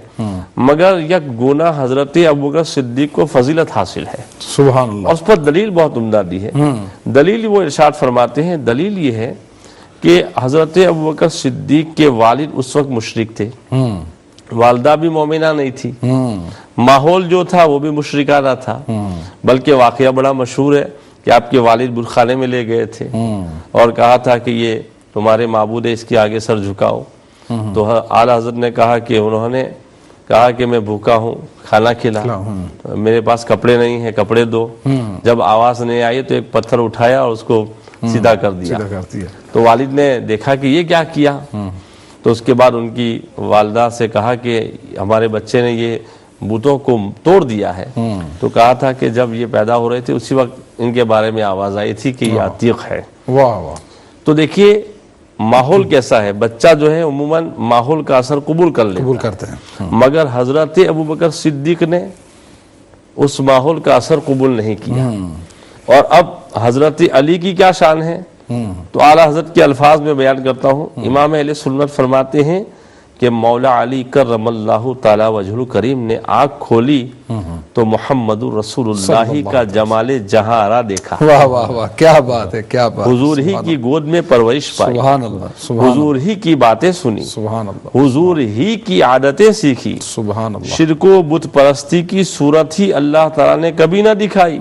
مگر یک گونا حضرت ابوبکر صدیق کو فضیلت حاصل ہے۔ سبحان اللہ۔ اور اس پر دلیل بہت عمدہ دی ہے۔ دلیل وہ ارشاد فرماتے ہیں، دلیل یہ ہے کہ حضرت ابوبکر صدیق کے والد اس وقت مشرک تھے، والدہ بھی مومنہ نہیں تھی، ماحول جو تھا وہ بھی مشرکانہ تھا، بلکہ واقعہ بڑا مشہور ہے کہ آپ کے والد بتخانے میں لے گئے تھے اور کہا تھا کہ یہ تمہارے معبود ہے، اس کے آگے سر جھکاؤ۔ تو اعلی حضرت نے کہا کہ انہوں نے کہا کہ میں بھوکا ہوں، کھانا کھلا، میرے پاس کپڑے نہیں ہیں، کپڑے دو۔ جب آواز نہیں آئی تو ایک پتھر اٹھایا اور اس کو سیدھا کر دیا۔ تو والد نے دیکھا کہ یہ کیا کیا، تو اس کے بعد ان کی والدہ سے کہا کہ ہمارے بچے نے یہ بتوں کو توڑ دیا ہے۔ تو کہا تھا کہ جب یہ پیدا ہو رہے تھے اسی وقت ان کے بارے میں آواز آئی تھی کہ یہ عتیق ہے۔ واہ واہ۔ تو دیکھیے ماحول کیسا ہے، بچہ جو ہے عموماً ماحول کا اثر قبول کر لیتا ہے، قبول کرتے ہیں، مگر حضرت ابوبکر صدیق نے اس ماحول کا اثر قبول نہیں کیا۔ اور اب حضرت علی کی کیا شان ہے تو اعلیٰ حضرت کے الفاظ میں بیان کرتا ہوں۔ امام اہل سنت فرماتے ہیں کہ مولا علی کرم اللہ تعالی وجہ الکریم نے آنکھ کھولی تو محمد رسول اللہ کا جمال جہاں آرا دیکھا۔ واہ واہ واہ، کیا بات ہے، کیا بات۔ حضور ہی کی گود میں پرورش پائی، سبحان اللہ، سبحان حضور ہی کی باتیں سنی، سبحان اللہ، حضور ہی کی عادتیں سیکھی، سبحان اللہ۔ شرک و بت پرستی کی صورت ہی اللہ تعالیٰ نے کبھی نہ دکھائی۔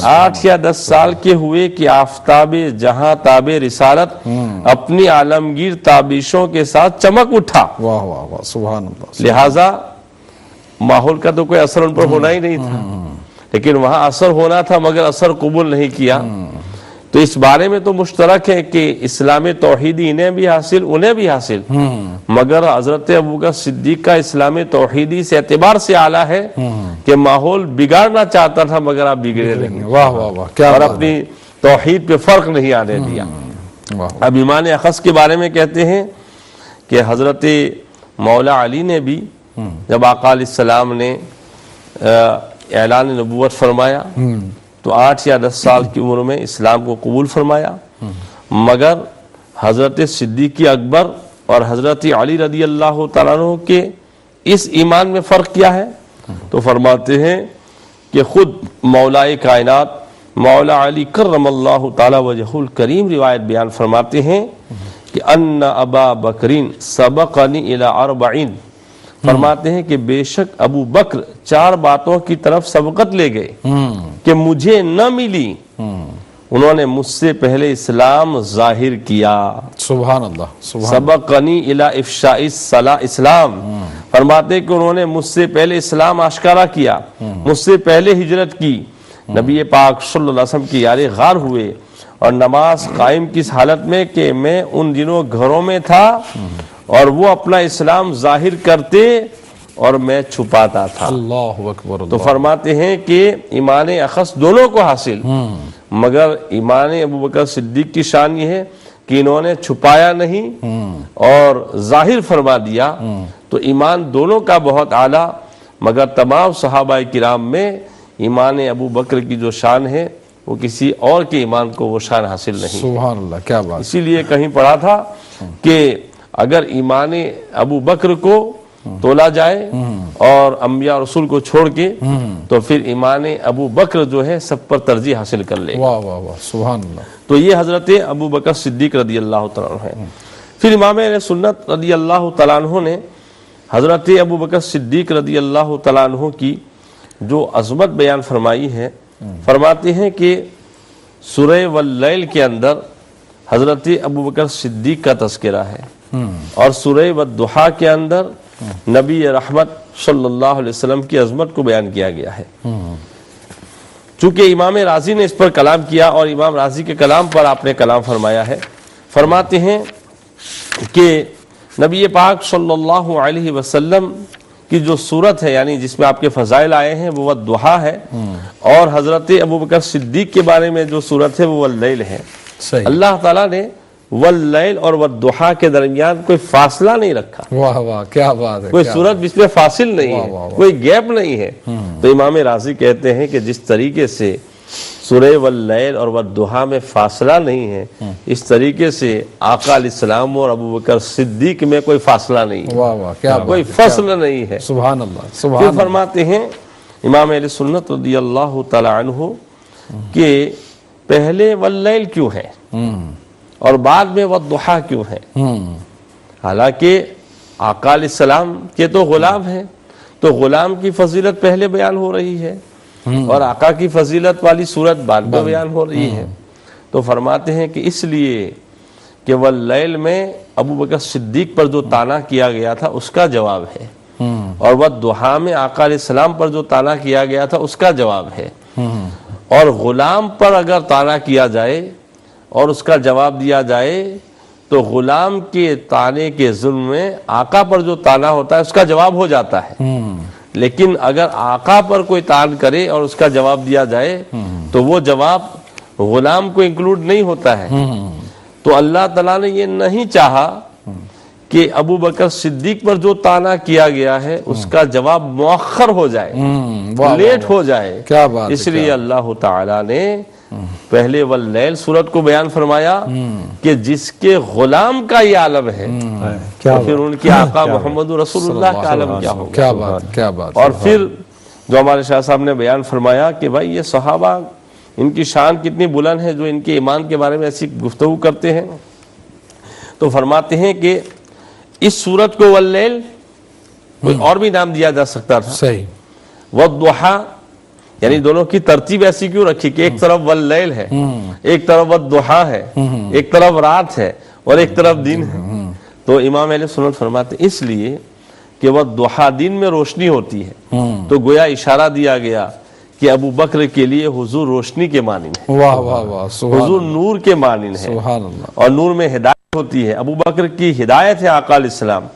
8 یا 10 سال کے ہوئے کہ آفتاب جہاں تاب رسالت اپنی عالمگیر تابشوں کے ساتھ چمک اٹھا۔ واہ واہ واہ، سبحان اللہ۔ لہٰذا ماحول کا تو کوئی اثر ان پر ہونا ہی نہیں تھا، لیکن وہاں اثر ہونا تھا مگر اثر قبول نہیں کیا۔ تو اس بارے میں تو مشترک ہے کہ اسلام توحیدی انہیں بھی حاصل انہیں بھی حاصل، مگر حضرت ابوبکر صدیق کا اسلام توحیدی سے اعتبار سے اعلیٰ ہے کہ ماحول بگاڑنا چاہتا تھا مگر آپ بگڑے نہیں، واہ واہ واہ، کیا اور بات اپنی توحید پہ فرق نہیں آنے دیا۔ ہے، واہ اب ایمان اخص کے بارے میں کہتے ہیں کہ حضرت مولا علی نے بھی جب آقا علیہ السلام نے اعلان نبوت فرمایا تو 8 یا 10 سال کی عمر میں اسلام کو قبول فرمایا، مگر حضرت صدیق اکبر اور حضرت علی رضی اللہ تعالیٰ عنہ کے اس ایمان میں فرق کیا ہے؟ تو فرماتے ہیں کہ خود مولا کائنات مولا علی کرم اللہ تعالی وجہہ الکریم روایت بیان فرماتے ہیں کہ ان ابا بکرین سبقنی الی 40، فرماتے ہیں کہ بے شک ابو بکر 4 باتوں کی طرف سبقت لے گئے کہ مجھے نہ ملی، انہوں نے مجھ سے پہلے اسلام ظاہر کیا۔ سبحان اللہ، سبحان سبقنی الی افشاء اسلام، فرماتے ہیں کہ انہوں نے مجھ سے پہلے اسلام آشکارا کیا، مجھ سے پہلے ہجرت کی، نبی پاک صلی اللہ علیہ وسلم کی یار غار ہوئے اور نماز قائم کس حالت میں کہ میں ان دنوں گھروں میں تھا اور وہ اپنا اسلام ظاہر کرتے اور میں چھپاتا تھا۔ اللہ اکبر۔ تو فرماتے ہیں کہ ایمان اخص دونوں کو حاصل، مگر ایمان ابو بکر صدیق کی شان یہ ہے کہ انہوں نے چھپایا نہیں اور ظاہر فرما دیا، تو ایمان دونوں کا بہت اعلیٰ، مگر تمام صحابہ کرام میں ایمان ابو بکر کی جو شان ہے وہ کسی اور کے ایمان کو وہ شان حاصل نہیں۔ سبحان اللہ، کیا بات۔ اسی لیے کہیں پڑھا تھا کہ اگر ایمان ابو بکر کو تولا جائے اور انبیاء رسول کو چھوڑ کے تو پھر ایمان ابو بکر جو ہے سب پر ترجیح حاصل کر لے۔ واہ واہ واہ، سبحان اللہ۔ تو یہ حضرت ابو بکر صدیق رضی اللہ تعالیٰ عنہ ہے۔ پھر امام اہل سنت رضی اللہ تعالیٰ عنہ نے حضرت ابو بکر صدیق رضی اللہ تعالیٰ عنہ کی جو عظمت بیان فرمائی ہے، فرماتے ہیں کہ سورہ واللیل کے اندر حضرت ابو بکر صدیق کا تذکرہ ہے اور سورہ والضحیٰ کے اندر نبی رحمت صلی اللہ علیہ وسلم کی عظمت کو بیان کیا گیا ہے۔ چونکہ امام رازی نے اس پر کلام کیا اور امام رازی کے کلام پر آپ نے کلام فرمایا ہے، فرماتے ہیں کہ نبی پاک صلی اللہ علیہ وسلم کی جو صورت ہے یعنی جس میں آپ کے فضائل آئے ہیں وہ والضحیٰ ہے، اور حضرت ابو بکر صدیق کے بارے میں جو صورت ہے وہ واللیل ہے۔ صحیح۔ اللہ تعالیٰ نے واللیل اور والضحیٰ کے درمیان کوئی فاصلہ نہیں رکھا، واہ واہ، کیا بات ہے۔ کوئی صورت جس میں فاصل نہیں واہ ہے، واہ واہ۔ کوئی گیپ نہیں ہے۔ تو امام رازی کہتے ہیں کہ جس طریقے سے سورہ واللیل اور والضحیٰ میں فاصلہ نہیں ہے، اس طریقے سے آقا علیہ السلام اور ابو بکر صدیق میں کوئی فاصلہ نہیں ہے، واہ واہ، کیا کوئی فصل نہیں ہے۔ سبحان اللہ، پھر سبحان اللہ۔ فرماتے ہیں امام اہل سنت رضی اللہ تعالی عنہ کہ پہلے واللیل کیوں ہے اور بعد میں والضحیٰ کیوں ہے؟ حالانکہ آقا علیہ السلام کے تو غلام ہیں، تو غلام کی فضیلت پہلے بیان ہو رہی ہے اور آقا کی فضیلت والی صورت بعد میں بیان ہو رہی ہے۔ تو فرماتے ہیں کہ اس لیے کہ واللیل میں ابو بکر صدیق پر جو طعنا کیا گیا تھا اس کا جواب ہے، اور والضحیٰ میں آقا علیہ السلام پر جو طعنا کیا گیا تھا اس کا جواب ہے۔ اور غلام پر اگر طعنا کیا جائے اور اس کا جواب دیا جائے تو غلام کے طعنے کے ظلم میں آقا پر جو طعنا ہوتا ہے اس کا جواب ہو جاتا ہے، لیکن اگر آقا پر کوئی طعن کرے اور اس کا جواب دیا جائے تو وہ جواب غلام کو انکلوڈ نہیں ہوتا ہے۔ تو اللہ تعالیٰ نے یہ نہیں چاہا کہ ابو بکر صدیق پر جو طعنا کیا گیا ہے اس کا جواب مؤخر ہو جائے، لیٹ ہو جائے۔ کیا بات ہے، اس لیے اللہ تعالیٰ نے پہلے واللیل صورت کو بیان فرمایا کہ جس کے غلام کا یہ عالم ہے تو پھر ان کے آقا محمد رسول اللہ کا عالم کیا ہوگا۔ کیا بات، کیا بات۔ اور پھر جو ہمارے شاہ صاحب نے بیان فرمایا کہ بھائی یہ صحابہ ان کی شان کتنی بلند ہے جو ان کے ایمان کے بارے میں ایسی گفتگو کرتے ہیں، تو فرماتے ہیں کہ اس صورت کو واللیل کوئی اور بھی نام دیا جا سکتا تھا، صحیح۔ والضحیٰ یعنی دونوں کی ترتیب ایسی کیوں رکھی کہ ایک طرف واللیل ہے، ایک طرف والضحیٰ ہے، ایک طرف رات ہے اور ایک طرف دن ہے؟ تو امام اہل سنت فرماتے ہیں اس لیے کہ والضحیٰ دن میں روشنی ہوتی ہے، تو گویا اشارہ دیا گیا کہ ابو بکر کے لیے حضور روشنی کے مانند ہے، واہ واہ واہ، سبحان حضور نور کے مانند ہے، سبحان اللہ۔ اور نور میں ہدایت ہوتی ہے۔ ابو بکر کی ہدایت ہے آقا علیہ السلام،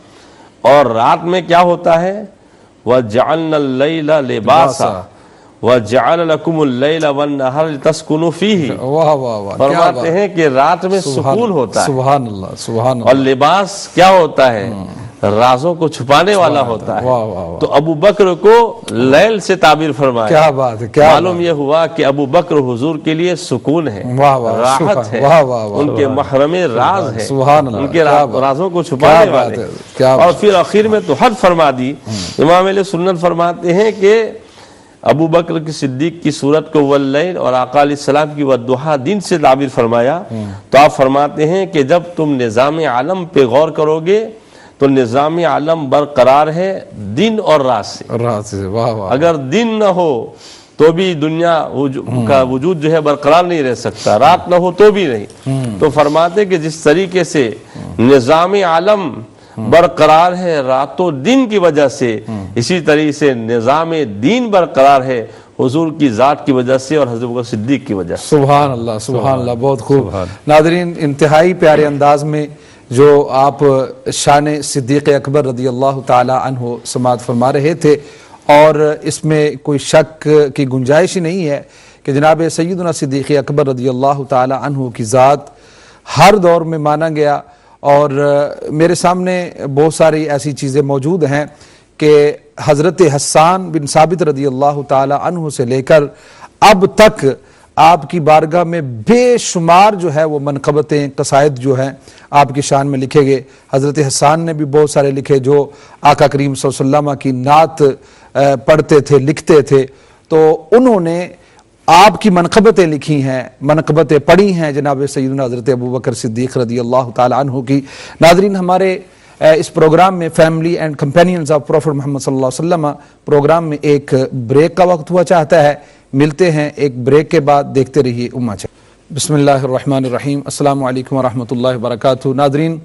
اور رات میں کیا ہوتا ہے؟ وَجَعَلْنَا اللَّيْلَ لِبَاسًا وَجَعَلَ لَكُمُ اللَّيْلَ وَالنَّهَارَ لِتَسْكُنُوا فِيهِ، واہ واہ واہ، فرماتے ہیں کہ رات میں سکون ہوتا ہے، سبحان اللہ، سبحان اور اللہ۔ لباس کیا ہوتا ہے؟ رازوں کو چھپانے والا ہوتا ہے. واہ واہ واہ، تو ابو بکر کو لیل سے تعبیر فرمایا. کیا بات ہے، کیا معلوم یہ ہوا کہ ابو بکر حضور کے لیے سکون ہے، واہ واہ، راحت ہے، واہ واہ واہ، ان کے محرم راز ہے، سبحان اللہ، ان کے کیا بات، رازوں کو کیا چھپانے بات والے. ہے، کیا اور پھر آخر میں تو حد فرما دی. امام علیہ سنت فرماتے ہیں کہ ابو بکر کی صدیق کی صورت کو واللیل اور آقا علیہ السلام کی والضحیٰ دن سے تعبیر فرمایا. تو آپ فرماتے ہیں کہ جب تم نظام عالم پہ غور کرو گے تو نظام عالم برقرار ہے دن اور رات سے. رات سے، واہ واہ، اگر دن نہ ہو تو بھی دنیا کا وجود جو ہے برقرار نہیں رہ سکتا، رات نہ ہو تو بھی نہیں. تو فرماتے کہ جس طریقے سے نظام عالم برقرار ہے رات و دن کی وجہ سے، اسی طریقے سے نظام دین برقرار ہے حضور کی ذات کی وجہ سے اور حضرت بکر صدیق کی وجہ سے. سبحان اللہ، سبحان اللہ، بہت خوب. ناظرین، انتہائی پیارے انداز میں جو آپ شان صدیق اکبر رضی اللہ تعالی عنہ سماعت فرما رہے تھے، اور اس میں کوئی شک کی گنجائش ہی نہیں ہے کہ جناب سیدنا صدیق اکبر رضی اللہ تعالی عنہ کی ذات ہر دور میں مانا گیا. اور میرے سامنے بہت ساری ایسی چیزیں موجود ہیں کہ حضرت حسان بن ثابت رضی اللہ تعالی عنہ سے لے کر اب تک آپ کی بارگاہ میں بے شمار جو ہے وہ منقبتیں، قصائد جو ہیں آپ کی شان میں لکھے گئے. حضرت حسان نے بھی بہت سارے لکھے جو آقا کریم صلی اللہ علیہ وسلم کی نعت پڑھتے تھے، لکھتے تھے. تو انہوں نے آپ کی منقبتیں لکھی ہیں، منقبتیں پڑھی ہیں جناب سیدنا حضرت ابو بکر صدیق رضی اللہ تعالی عنہ کی. ناظرین، ہمارے اس پروگرام میں family and companions of prophet Muhammad صلی اللہ علیہ وسلم پروگرام میں ایک بریک کا وقت ہوا چاہتا ہے. ملتے ہیں ایک بریک کے بعد، دیکھتے رہیے امہ چینل. بسم اللہ الرحمن الرحیم. السلام علیکم ورحمۃ اللہ وبرکاتہ. ناظرین،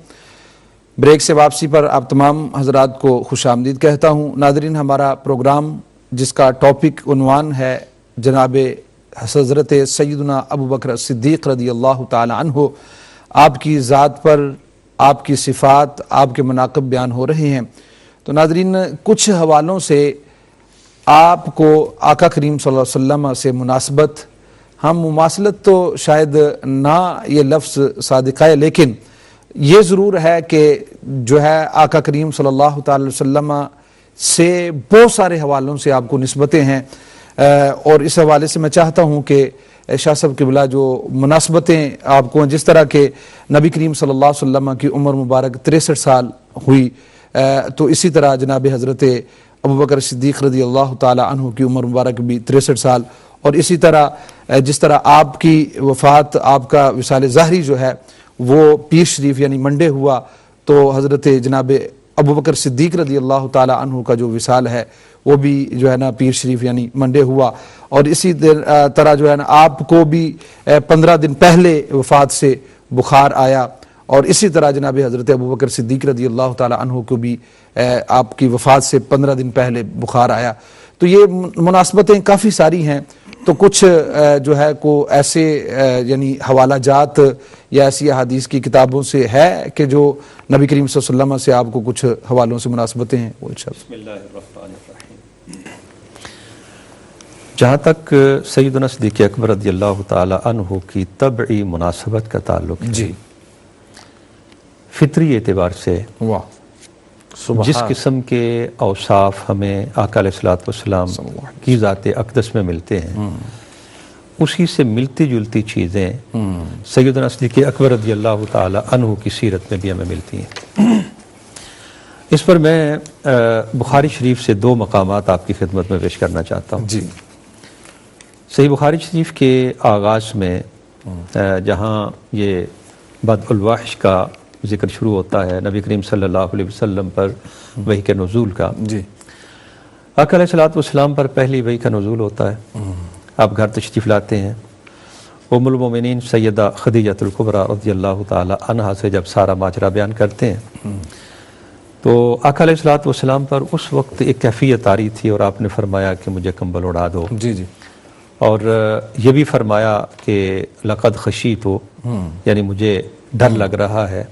بریک سے واپسی پر آپ تمام حضرات کو خوش آمدید کہتا ہوں. ناظرین، ہمارا پروگرام جس کا ٹاپک عنوان ہے جناب حضرت سیدنا ابو بکر صدیق رضی اللہ تعالی عنہ، آپ کی ذات پر آپ کی صفات، آپ کے مناقب بیان ہو رہے ہیں. تو ناظرین، کچھ حوالوں سے آپ کو آقا کریم صلی اللہ علیہ وسلم سے مناسبت، ہم مماثلت تو شاید نہ یہ لفظ صادقہ ہے، لیکن یہ ضرور ہے کہ جو ہے آقا کریم صلی اللہ تعالی وسلم سے بہت سارے حوالوں سے آپ کو نسبتیں ہیں. اور اس حوالے سے میں چاہتا ہوں کہ شاہ صاحب قبلہ جو مناسبتیں آپ کو، جس طرح کہ نبی کریم صلی اللہ علیہ وسلم کی عمر مبارک 63 سال ہوئی، تو اسی طرح جناب حضرت ابو بکر صدیق رضی اللہ تعالی عنہ کی عمر مبارک بھی 63 سال. اور اسی طرح جس طرح آپ کی وفات، آپ کا وصال ظاہری جو ہے وہ پیر شریف یعنی منڈے ہوا، تو حضرت جناب ابو بکر صدیق رضی اللہ تعالی عنہ کا جو وصال ہے وہ بھی جو ہے نا پیر شریف یعنی منڈے ہوا. اور اسی طرح جو ہے نا آپ کو بھی 15 دن پہلے وفات سے بخار آیا، اور اسی طرح جناب حضرت ابو بکر صدیق رضی اللہ تعالی عنہ کو بھی آپ کی وفات سے 15 دن پہلے بخار آیا. تو یہ مناسبتیں کافی ساری ہیں. تو کچھ جو ہے کو ایسے یعنی حوالہ جات یا ایسی احادیث کی کتابوں سے ہے کہ جو نبی کریم صلی اللہ علیہ وسلم سے آپ کو کچھ حوالوں سے مناسبتیں ہیں. وہ بسم اللہ الرحمن الرحیم. جہاں تک سیدنا صدیق اکبر رضی اللہ تعالی عنہ کی طبعی مناسبت کا تعلق ہے، جی، فطری اعتبار سے جس قسم کے اوصاف ہمیں آقا علیہ السلام کی ذات اقدس میں ملتے ہیں، اسی سے ملتی جلتی چیزیں سیدنا صدیق اکبر رضی اللہ تعالی عنہ کی سیرت میں بھی ہمیں ملتی ہیں. اس پر میں بخاری شریف سے 2 مقامات آپ کی خدمت میں پیش کرنا چاہتا ہوں. جی. صحیح بخاری شریف کے آغاز میں جہاں یہ بدء الوحش کا ذکر شروع ہوتا ہے، نبی کریم صلی اللہ علیہ وسلم پر وحی کے نزول کا، جی، آقا علیہ السلام پر پہلی وحی کا نزول ہوتا ہے. آپ گھر تشریف لاتے ہیں، ام المومنین سیدہ خدیجہ الکبریٰ رضی اللہ تعالی عنہا سے جب سارا ماجرا بیان کرتے ہیں تو آقا علیہ السلام پر اس وقت ایک کیفیت آ رہی تھی، اور آپ نے فرمایا کہ مجھے کمبل اڑا دو. جی جی. اور یہ بھی فرمایا کہ لقد خشیت ہو، یعنی مجھے ڈر لگ رہا ہے.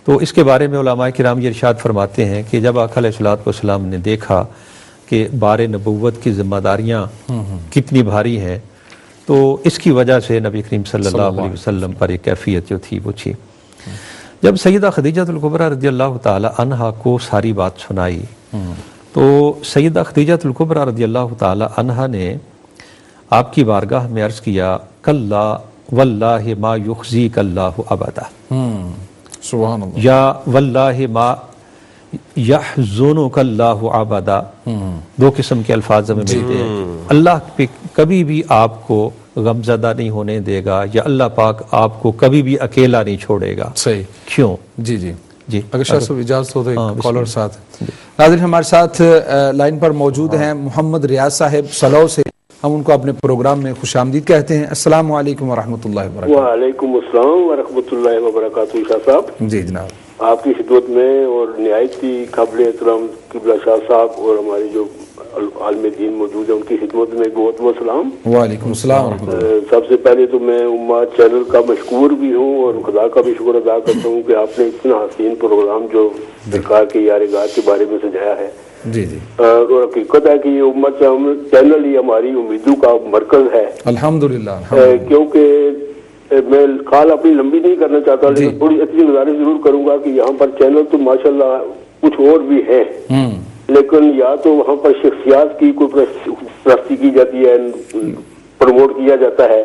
تو اس کے بارے میں علماء کرام یہ ارشاد فرماتے ہیں کہ جب آقا علیہ السلام نے دیکھا کہ بار نبوت کی ذمہ داریاں کتنی بھاری ہیں، تو اس کی وجہ سے نبی کریم صلی اللہ علیہ وسلم پر ایک کیفیت جو تھی وہ تھی. جب سیدہ خدیجہ الکبریٰ رضی اللہ تعالی عنہا کو ساری بات سنائی تو سیدہ خدیجہ الکبریٰ رضی اللہ تعالی عنہا نے آپ کی بارگاہ میں عرض کیا کلا واللہ ما یخزیک اللہ ابدا، سبحان اللہ، یا واللہ ما یحزنک اللہ ابدا، دو قسم کے الفاظ ہمیں ملتے ہیں۔ اللہ پہ کبھی بھی آپ کو غمزدہ نہیں ہونے دے گا، یا اللہ پاک آپ کو کبھی بھی اکیلا نہیں چھوڑے گا۔ صحیح، کیوں؟ جی جی جی اگر شاہ صاحب اجازت ہو تو ہاں، ایک کالر ساتھ ناظرین ہمارے ساتھ لائن پر موجود ہیں محمد ریاض صاحب سلو سے، ہم ان کو اپنے پروگرام میں خوش آمدید کہتے ہیں۔ السلام علیکم ورحمۃ اللہ وبرکاتہ۔ وعلیکم السلام ورحمۃ اللہ وبرکاتہ۔ شاہ صاحب جی جناب، آپ کی خدمت میں اور نہایت ہی قابل احترام قبلہ شاہ صاحب اور ہمارے جو عالم دین موجود ہیں ان کی خدمت میں بہت بہت سلام۔ وعلیکم السلام ورحمۃ اللہ۔ سب سے پہلے تو میں امت چینل کا مشکور بھی ہوں اور خدا کا بھی شکر ادا کرتا ہوں کہ آپ نے اتنا حسین پروگرام جو سرکار کے یارگار کے بارے میں سجایا ہے، جی جی، اور حقیقت ہے کہ یہ امت چینل ہی ہماری امیدوں کا مرکز ہے، الحمدللہ۔ کیونکہ میں کال اپنی لمبی نہیں کرنا چاہتا لیکن تھوڑی اتنی گزارش ضرور کروں گا کہ یہاں پر چینل تو ماشاءاللہ کچھ اور بھی ہیں، لیکن یا تو وہاں پر شخصیات کی کوئی پرستی کی جاتی ہے، پروموٹ کیا جاتا ہے،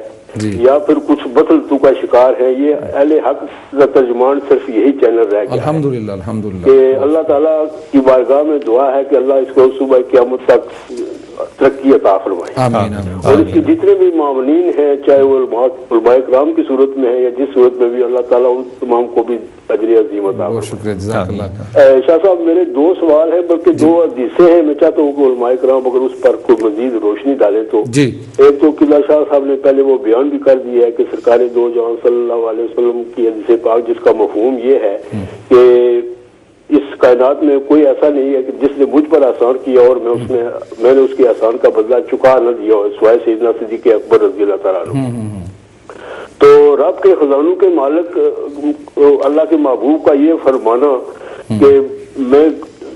یا پھر کچھ بطلتوں کا شکار ہے۔ یہ اہل حق کا ترجمان صرف یہی چینل رہ گیا ہے۔ الحمدللہ الحمدللہ، کہ اللہ تعالیٰ کی بارگاہ میں دعا ہے کہ اللہ اس کو صبح قیامت تک ترقی عطا فرمائے، آمین آمین۔ اور اس کے جتنے بھی معاونین ہیں چاہے وہ علماء کرام کی صورت میں ہے یا جس صورت میں بھی، اللہ تعالیٰ ان تمام کو بھی اجر عظیم عطا بہت فرمائے۔ شکریہ، جزاک اللہ۔ شاہ صاحب میرے دو سوال ہیں بلکہ دو حدیثیں ہیں، میں چاہتا ہوں کہ علماء کرام اگر اس پر کوئی مزید روشنی ڈالیں تو۔ جی، ایک تو قبلہ شاہ صاحب نے پہلے وہ بیان بھی کر دیا ہے کہ سرکار دو جہاں صلی اللہ علیہ وسلم کی حدیث پاک جس کا مفہوم یہ ہے کہ اس کائنات میں کوئی ایسا نہیں ہے کہ جس نے مجھ پر احسان کیا اور میں نے اس کے احسان کا بدلہ چکا نہ دیا ہو، سوائے سیدنا صدیق اکبر رضی اللہ تعالیٰ عنہ۔ تو رب کے خزانوں کے مالک اللہ کے محبوب کا یہ فرمانا کہ میں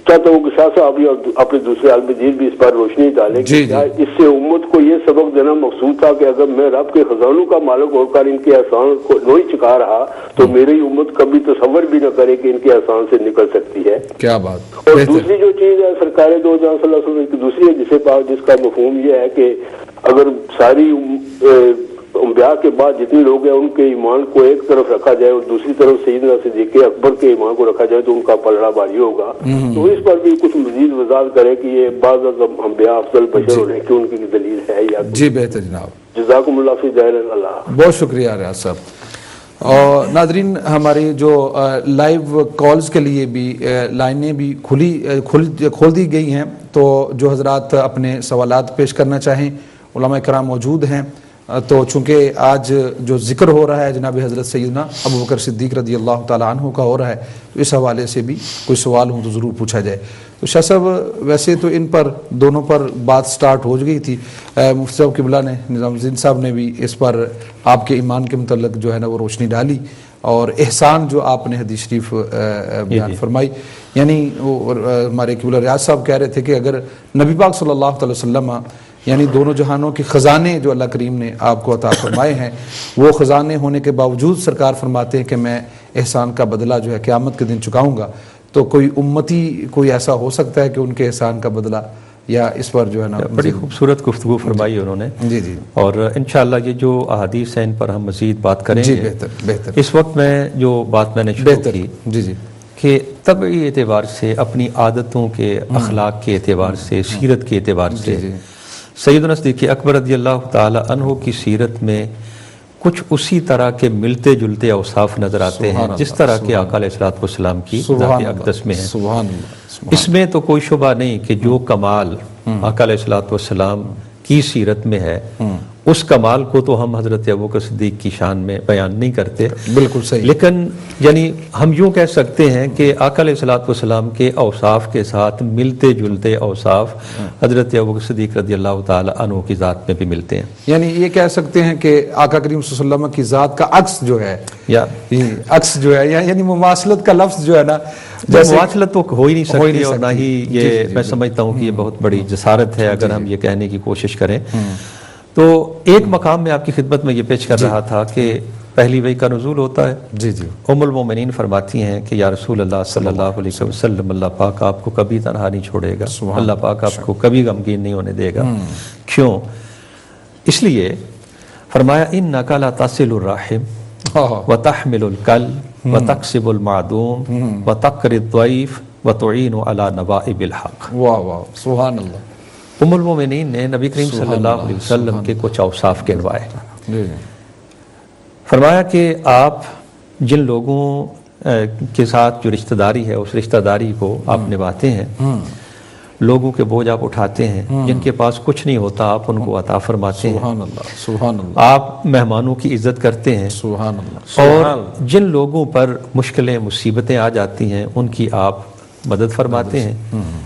چاہتا ہوں کہ شاہ صاحب اپنے دوسرے عالم دین بھی اس پر روشنی ڈالیں کہ کیا اس سے امت کو یہ سبق دینا مقصود تھا کہ اگر میں رب کے خزانوں کا مالک ہو کر ان کے احسان کو نہیں چکا رہا تو میری امت کبھی تصور بھی نہ کرے کہ ان کے احسان سے نکل سکتی ہے۔ کیا بات۔ اور دوسری جو چیز ہے سرکار دو جہاں صلی اللہ علیہ وسلم کی دوسری ہے جسے پاک جس کا مفہوم یہ ہے کہ اگر ساری انبیاء کے بعد جتنے لوگ ہیں ان کے ایمان کو ایک طرف رکھا جائے اور دوسری طرف سیدنا صدیق اکبر کے ایمان کو رکھا جائے تو ان کا پلڑا بھاری ہوگا، تو اس پر بھی کچھ مزید وضاحت کرے کہ یہ بعض انبیاء افضل بشر ہونے کی ان کی دلیل ہے یا جی بہتر جناب، جزاکم اللہ فی ظاہر اللہ۔ بہت شکریہ ریاض صاحب۔ اور ناظرین ہماری جو لائیو کالز کے لیے بھی لائنیں بھی کھول دی گئی ہیں، تو جو حضرات اپنے سوالات پیش کرنا چاہیں علماء کرام موجود ہیں۔ تو چونکہ آج جو ذکر ہو رہا ہے جناب حضرت سیدنا ابوبکر صدیق رضی اللہ تعالیٰ عنہ کا ہو رہا ہے، تو اس حوالے سے بھی کوئی سوال ہوں تو ضرور پوچھا جائے۔ تو شاہ صاحب ویسے تو ان پر دونوں پر بات سٹارٹ ہو گئی تھی، مفتی صاحب قبلہ نے نظام الدین صاحب نے بھی اس پر آپ کے ایمان کے متعلق جو ہے نا وہ روشنی ڈالی، اور احسان جو آپ نے حدیث شریف بیان فرمائی، یعنی ہمارے قبلہ ریاض صاحب کہہ رہے تھے کہ اگر نبی پاک صلی اللہ علیہ وسلم یعنی دونوں جہانوں کے خزانے جو اللہ کریم نے آپ کو عطا فرمائے ہیں، وہ خزانے ہونے کے باوجود سرکار فرماتے ہیں کہ میں احسان کا بدلہ جو ہے قیامت کے دن چکاؤں گا، تو کوئی امتی کوئی ایسا ہو سکتا ہے کہ ان کے احسان کا بدلہ، یا اس پر جو ہے نا بڑی خوبصورت گفتگو فرمائی انہوں نے۔ جی جی، اور انشاءاللہ یہ جو احادیث ہیں ان پر ہم مزید بات کریں جی، گے۔ بہتر۔ اس وقت میں جو بات میں نے شروع کی جی جی، کہ طبعی اعتبار سے، اپنی عادتوں کے، اخلاق کے اعتبار سے، سیرت کے اعتبار سے سیدنا صدیق اکبر رضی اللہ تعالی عنہ کی سیرت میں کچھ اسی طرح کے ملتے جلتے اوصاف نظر آتے ہیں جس طرح کے آقا علیہ الصلوۃ والسلام کی ذات اقدس میں ہیں۔ اس میں تو کوئی شبہ نہیں کہ جو کمال آقا علیہ الصلوۃ والسلام کی سیرت میں ہے، اس کمال کو تو ہم حضرت ابوبکر صدیق کی شان میں بیان نہیں کرتے، بالکل صحیح، لیکن یعنی ہم یوں کہہ سکتے ہیں کہ آقا علیہ الصلوۃ والسلام کے اوصاف کے ساتھ ملتے جلتے اوصاف حضرت ابوبکر صدیق رضی اللہ تعالی عنہ کی ذات میں بھی ملتے ہیں۔ یعنی یہ کہہ سکتے ہیں کہ آقا کریم صلی اللہ علیہ وسلم کی ذات کا عکس جو ہے، یا عکس جو ہے، یعنی مماثلت کا لفظ جو ہے نا، مواصلت تو ہو ہی نہیں سکتی، اور نہ ہی یہ میں سمجھتا ہوں کہ یہ بہت بڑی جسارت ہے اگر ہم یہ کہنے کی کوشش کریں۔ تو ایک مقام میں آپ کی خدمت میں یہ پیش کر رہا تھا کہ پہلی وحی کا نزول ہوتا ہے۔ جی جی ام المومنین فرماتی ہیں کہ یا رسول اللہ صلی اللہ علیہ وسلم، اللہ پاک آپ کو کبھی تنہا نہیں چھوڑے گا، اللہ پاک آپ کو کبھی غمگین نہیں ہونے دے گا۔ کیوں؟ اس لیے فرمایا انک لا تصل الرحم وتحمل الکل وتکسب المعدوم وتقری الضیف وتعین علی نوائب الحق۔ واہ واہ سبحان اللہ۔ ام المومنین نے نبی کریم صلی اللہ علیہ وسلم کے کچھ اوصاف گنوائے۔ جی فرمایا کہ آپ جن لوگوں کے ساتھ جو رشتہ داری ہے اس رشتہ داری کو آپ نبھاتے ہیں، لوگوں کے بوجھ آپ اٹھاتے ہیں، جن کے پاس کچھ نہیں ہوتا آپ ان کو عطا فرماتے ہیں، سبحان اللہ سبحان اللہ آپ مہمانوں کی عزت کرتے ہیں، سبحان اللہ۔ اور جن لوگوں پر مشکلیں مصیبتیں آ جاتی ہیں ان کی آپ مدد فرماتے ہیں۔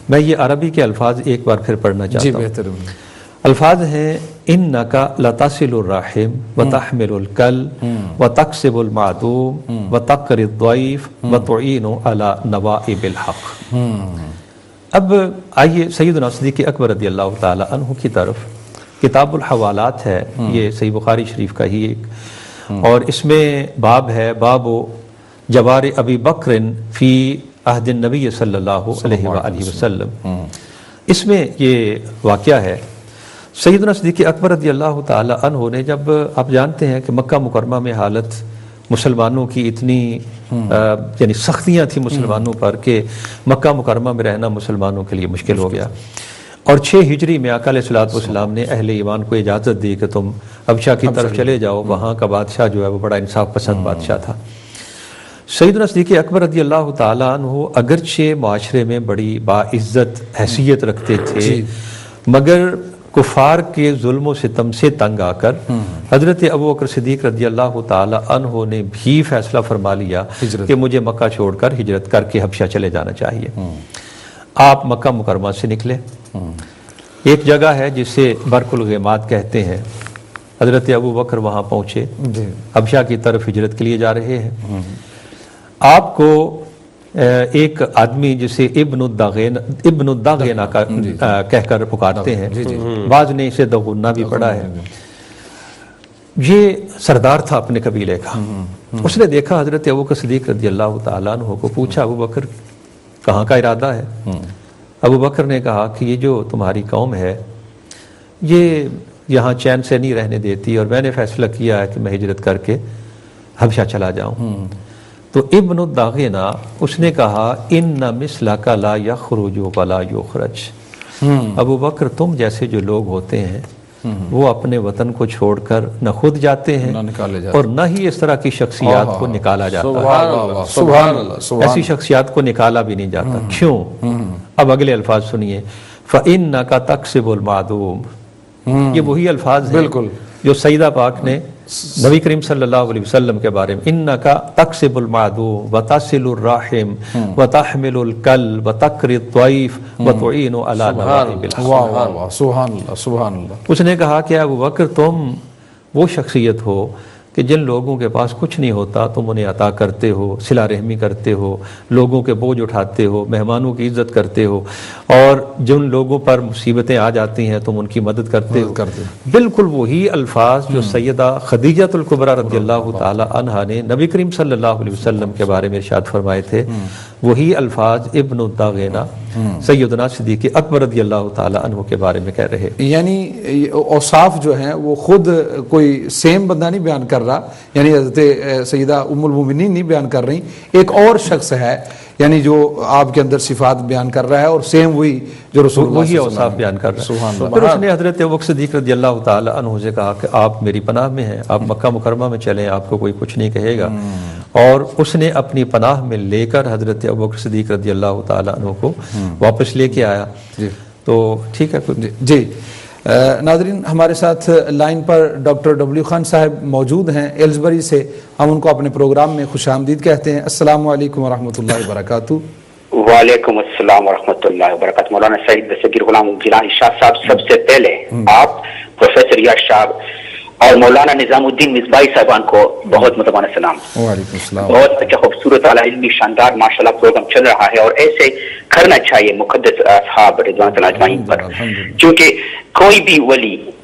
میں یہ عربی کے الفاظ ایک بار پھر پڑھنا جی چاہتا ہوں۔ بہتر الفاظ ہیں انک لتصل الرحم وتحمل الکل وتکسب المعدوم وتقری الضیف وتعین علی نوائب الحق۔ اب آئیے سیدنا صدیق اکبر رضی اللہ تعالی عنہ کی طرف۔ کتاب الحوالات ہے، یہ صحیح بخاری شریف کا ہی ایک، اور اس میں باب ہے باب جوار ابی بکر فی عہد النبی صلی اللہ علیہ وآلہ وسلم۔ اس میں یہ واقعہ ہے، سیدنا صدیق اکبر رضی اللہ تعالی عنہ نے، جب آپ جانتے ہیں کہ مکہ مکرمہ میں حالت مسلمانوں کی اتنی یعنی سختیاں تھیں مسلمانوں پر کہ مکہ مکرمہ میں رہنا مسلمانوں کے لیے مشکل ہو گیا، اور 6 ہجری میں آقا علیہ الصلوۃ والسلام نے اہل ایمان کو اجازت دی کہ تم حبشہ کی طرف چلے جاؤ، وہاں کا بادشاہ جو ہے وہ بڑا انصاف پسند بادشاہ تھا۔ سیدنا صدیق اکبر رضی اللہ تعالیٰ عنہ اگرچہ معاشرے میں بڑی باعزت حیثیت رکھتے تھے، مگر کفار کے ظلم و ستم سے تنگ آ کر حضرت ابوبکر صدیق رضی اللہ تعالی عنہ نے بھی فیصلہ فرما لیا کہ مجھے مکہ چھوڑ کر ہجرت کر کے حبشہ چلے جانا چاہیے۔ آپ مکہ مکرمہ سے نکلے، ایک جگہ ہے جسے برق الغیمات کہتے ہیں، حضرت ابوبکر وہاں پہنچے، حبشہ کی طرف ہجرت کے لیے جا رہے ہیں۔ آپ کو ایک آدمی جسے ابن الداغینہ کہہ کر پکارتے ہیں، بعض نے اسے دغنہ بھی پڑھا ہے، یہ سردار تھا اپنے قبیلے کا۔ اس نے دیکھا حضرت ابوبکر صدیق رضی اللہ تعالیٰ عنہ کو، پوچھا ابوبکر کہاں کا ارادہ ہے؟ ابوبکر نے کہا کہ یہ جو تمہاری قوم ہے یہ یہاں چین سے نہیں رہنے دیتی، اور میں نے فیصلہ کیا ہے کہ میں ہجرت کر کے حبشہ چلا جاؤں۔ تو ابن الداغینہ اس نے کہا ان مثلک لا یخرج ولا یخرج، ابوبکر تم جیسے جو لوگ ہوتے ہیں وہ اپنے وطن کو چھوڑ کر نہ خود جاتے ہیں اور نہ ہی اس طرح کی شخصیات کو نکالا جاتا ہے، ایسی شخصیات کو نکالا بھی نہیں جاتا۔ کیوں؟ اب اگلے الفاظ سنیے، فَإِنَّكَ تَكْسِبُ الْمَعْدُومِ، یہ وہی الفاظ ہیں جو سیدہ پاک نے نبی کریم صلی اللہ علیہ وسلم کے بارے میں، اِنَّكَ تَكْسِبُ الْمَعْدُومِ وَتَصِلُ الرَّحِمِ وَتَحْمِلُ الْكَلْبَ وَتَقْرِي الضَّيْفَ وَتُعِينُ عَلَى نَوَائِبِ الْحَقِّ۔ سبحان اللہ سبحان اللہ۔ اس نے کہا کہ ابوبکر تم وہ شخصیت ہو کہ جن لوگوں کے پاس کچھ نہیں ہوتا تم انہیں عطا کرتے ہو، صلہ رحمی کرتے ہو، لوگوں کے بوجھ اٹھاتے ہو، مہمانوں کی عزت کرتے ہو، اور جن لوگوں پر مصیبتیں آ جاتی ہیں تم ان کی مدد کرتے ہو۔ بالکل وہی الفاظ جو سیدہ خدیجہ الکبریٰ رضی اللہ تعالی عنہا نے نبی کریم صلی اللہ علیہ وسلم کے بارے میں ارشاد فرمائے تھے، وہی الفاظ ابن الداغینہ سیدنا صدیق اکبر رضی اللہ تعالی عنہ کے بارے میں کہہ رہے۔ یعنی اوصاف جو ہیں وہ خود کوئی سیم بندہ نہیں بیان کر رہا، یعنی حضرت سیدہ ام المومنین نہیں بیان کر رہی، ایک اور شخص ہے یعنی جو آپ کے اندر صفات بیان کر رہا ہے، اور سیم وہی جو رسول اللہ وہی اوصاف بیان کر رہا ہے۔ پھر اس نے حضرت ابوبکر صدیق رضی اللہ تعالی عنہ سے کہا کہ آپ میری پناہ میں ہیں، آپ مکہ مکرمہ میں چلیں، آپ کو کوئی کچھ نہیں کہے گا، اور اس نے اپنی پناہ میں لے کر حضرت ابوبکر صدیق رضی اللہ تعالی عنہ کو واپس لے کے آیا۔ تو ٹھیک ہے جی ناظرین، ہمارے ساتھ لائن پر ڈاکٹر ڈبلیو خان صاحب موجود ہیں ایلزبری سے، ہم ان کو اپنے پروگرام میں خوش آمدید کہتے ہیں۔ السلام علیکم ورحمۃ اللہ وبرکاتہ۔ وعلیکم السلام ورحمۃ اللہ وبرکاتہ۔ مولانا سعید دستگیر غلام گیلانی شاہ صاحب، سب سے پہلے آپ پروفیسر ریاض صاحب اور مولانا نظام الدین مصباحی صاحبان کو بہت متمانہ سلام۔ وعلیکم السلام۔ بہت اچھا خوبصورت اعلیٰ علمی شاندار ماشاءاللہ پروگرام چل رہا ہے، اور ایسے کرنا چاہیے مقدس اصحاب رضوان اللہ اجمعین پر، کیونکہ کوئی بھی ولی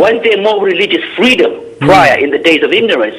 Was there more religious freedom prior in the days of ignorance,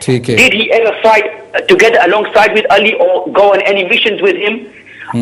Did he ever fight together alongside with Ali or go on any missions with him?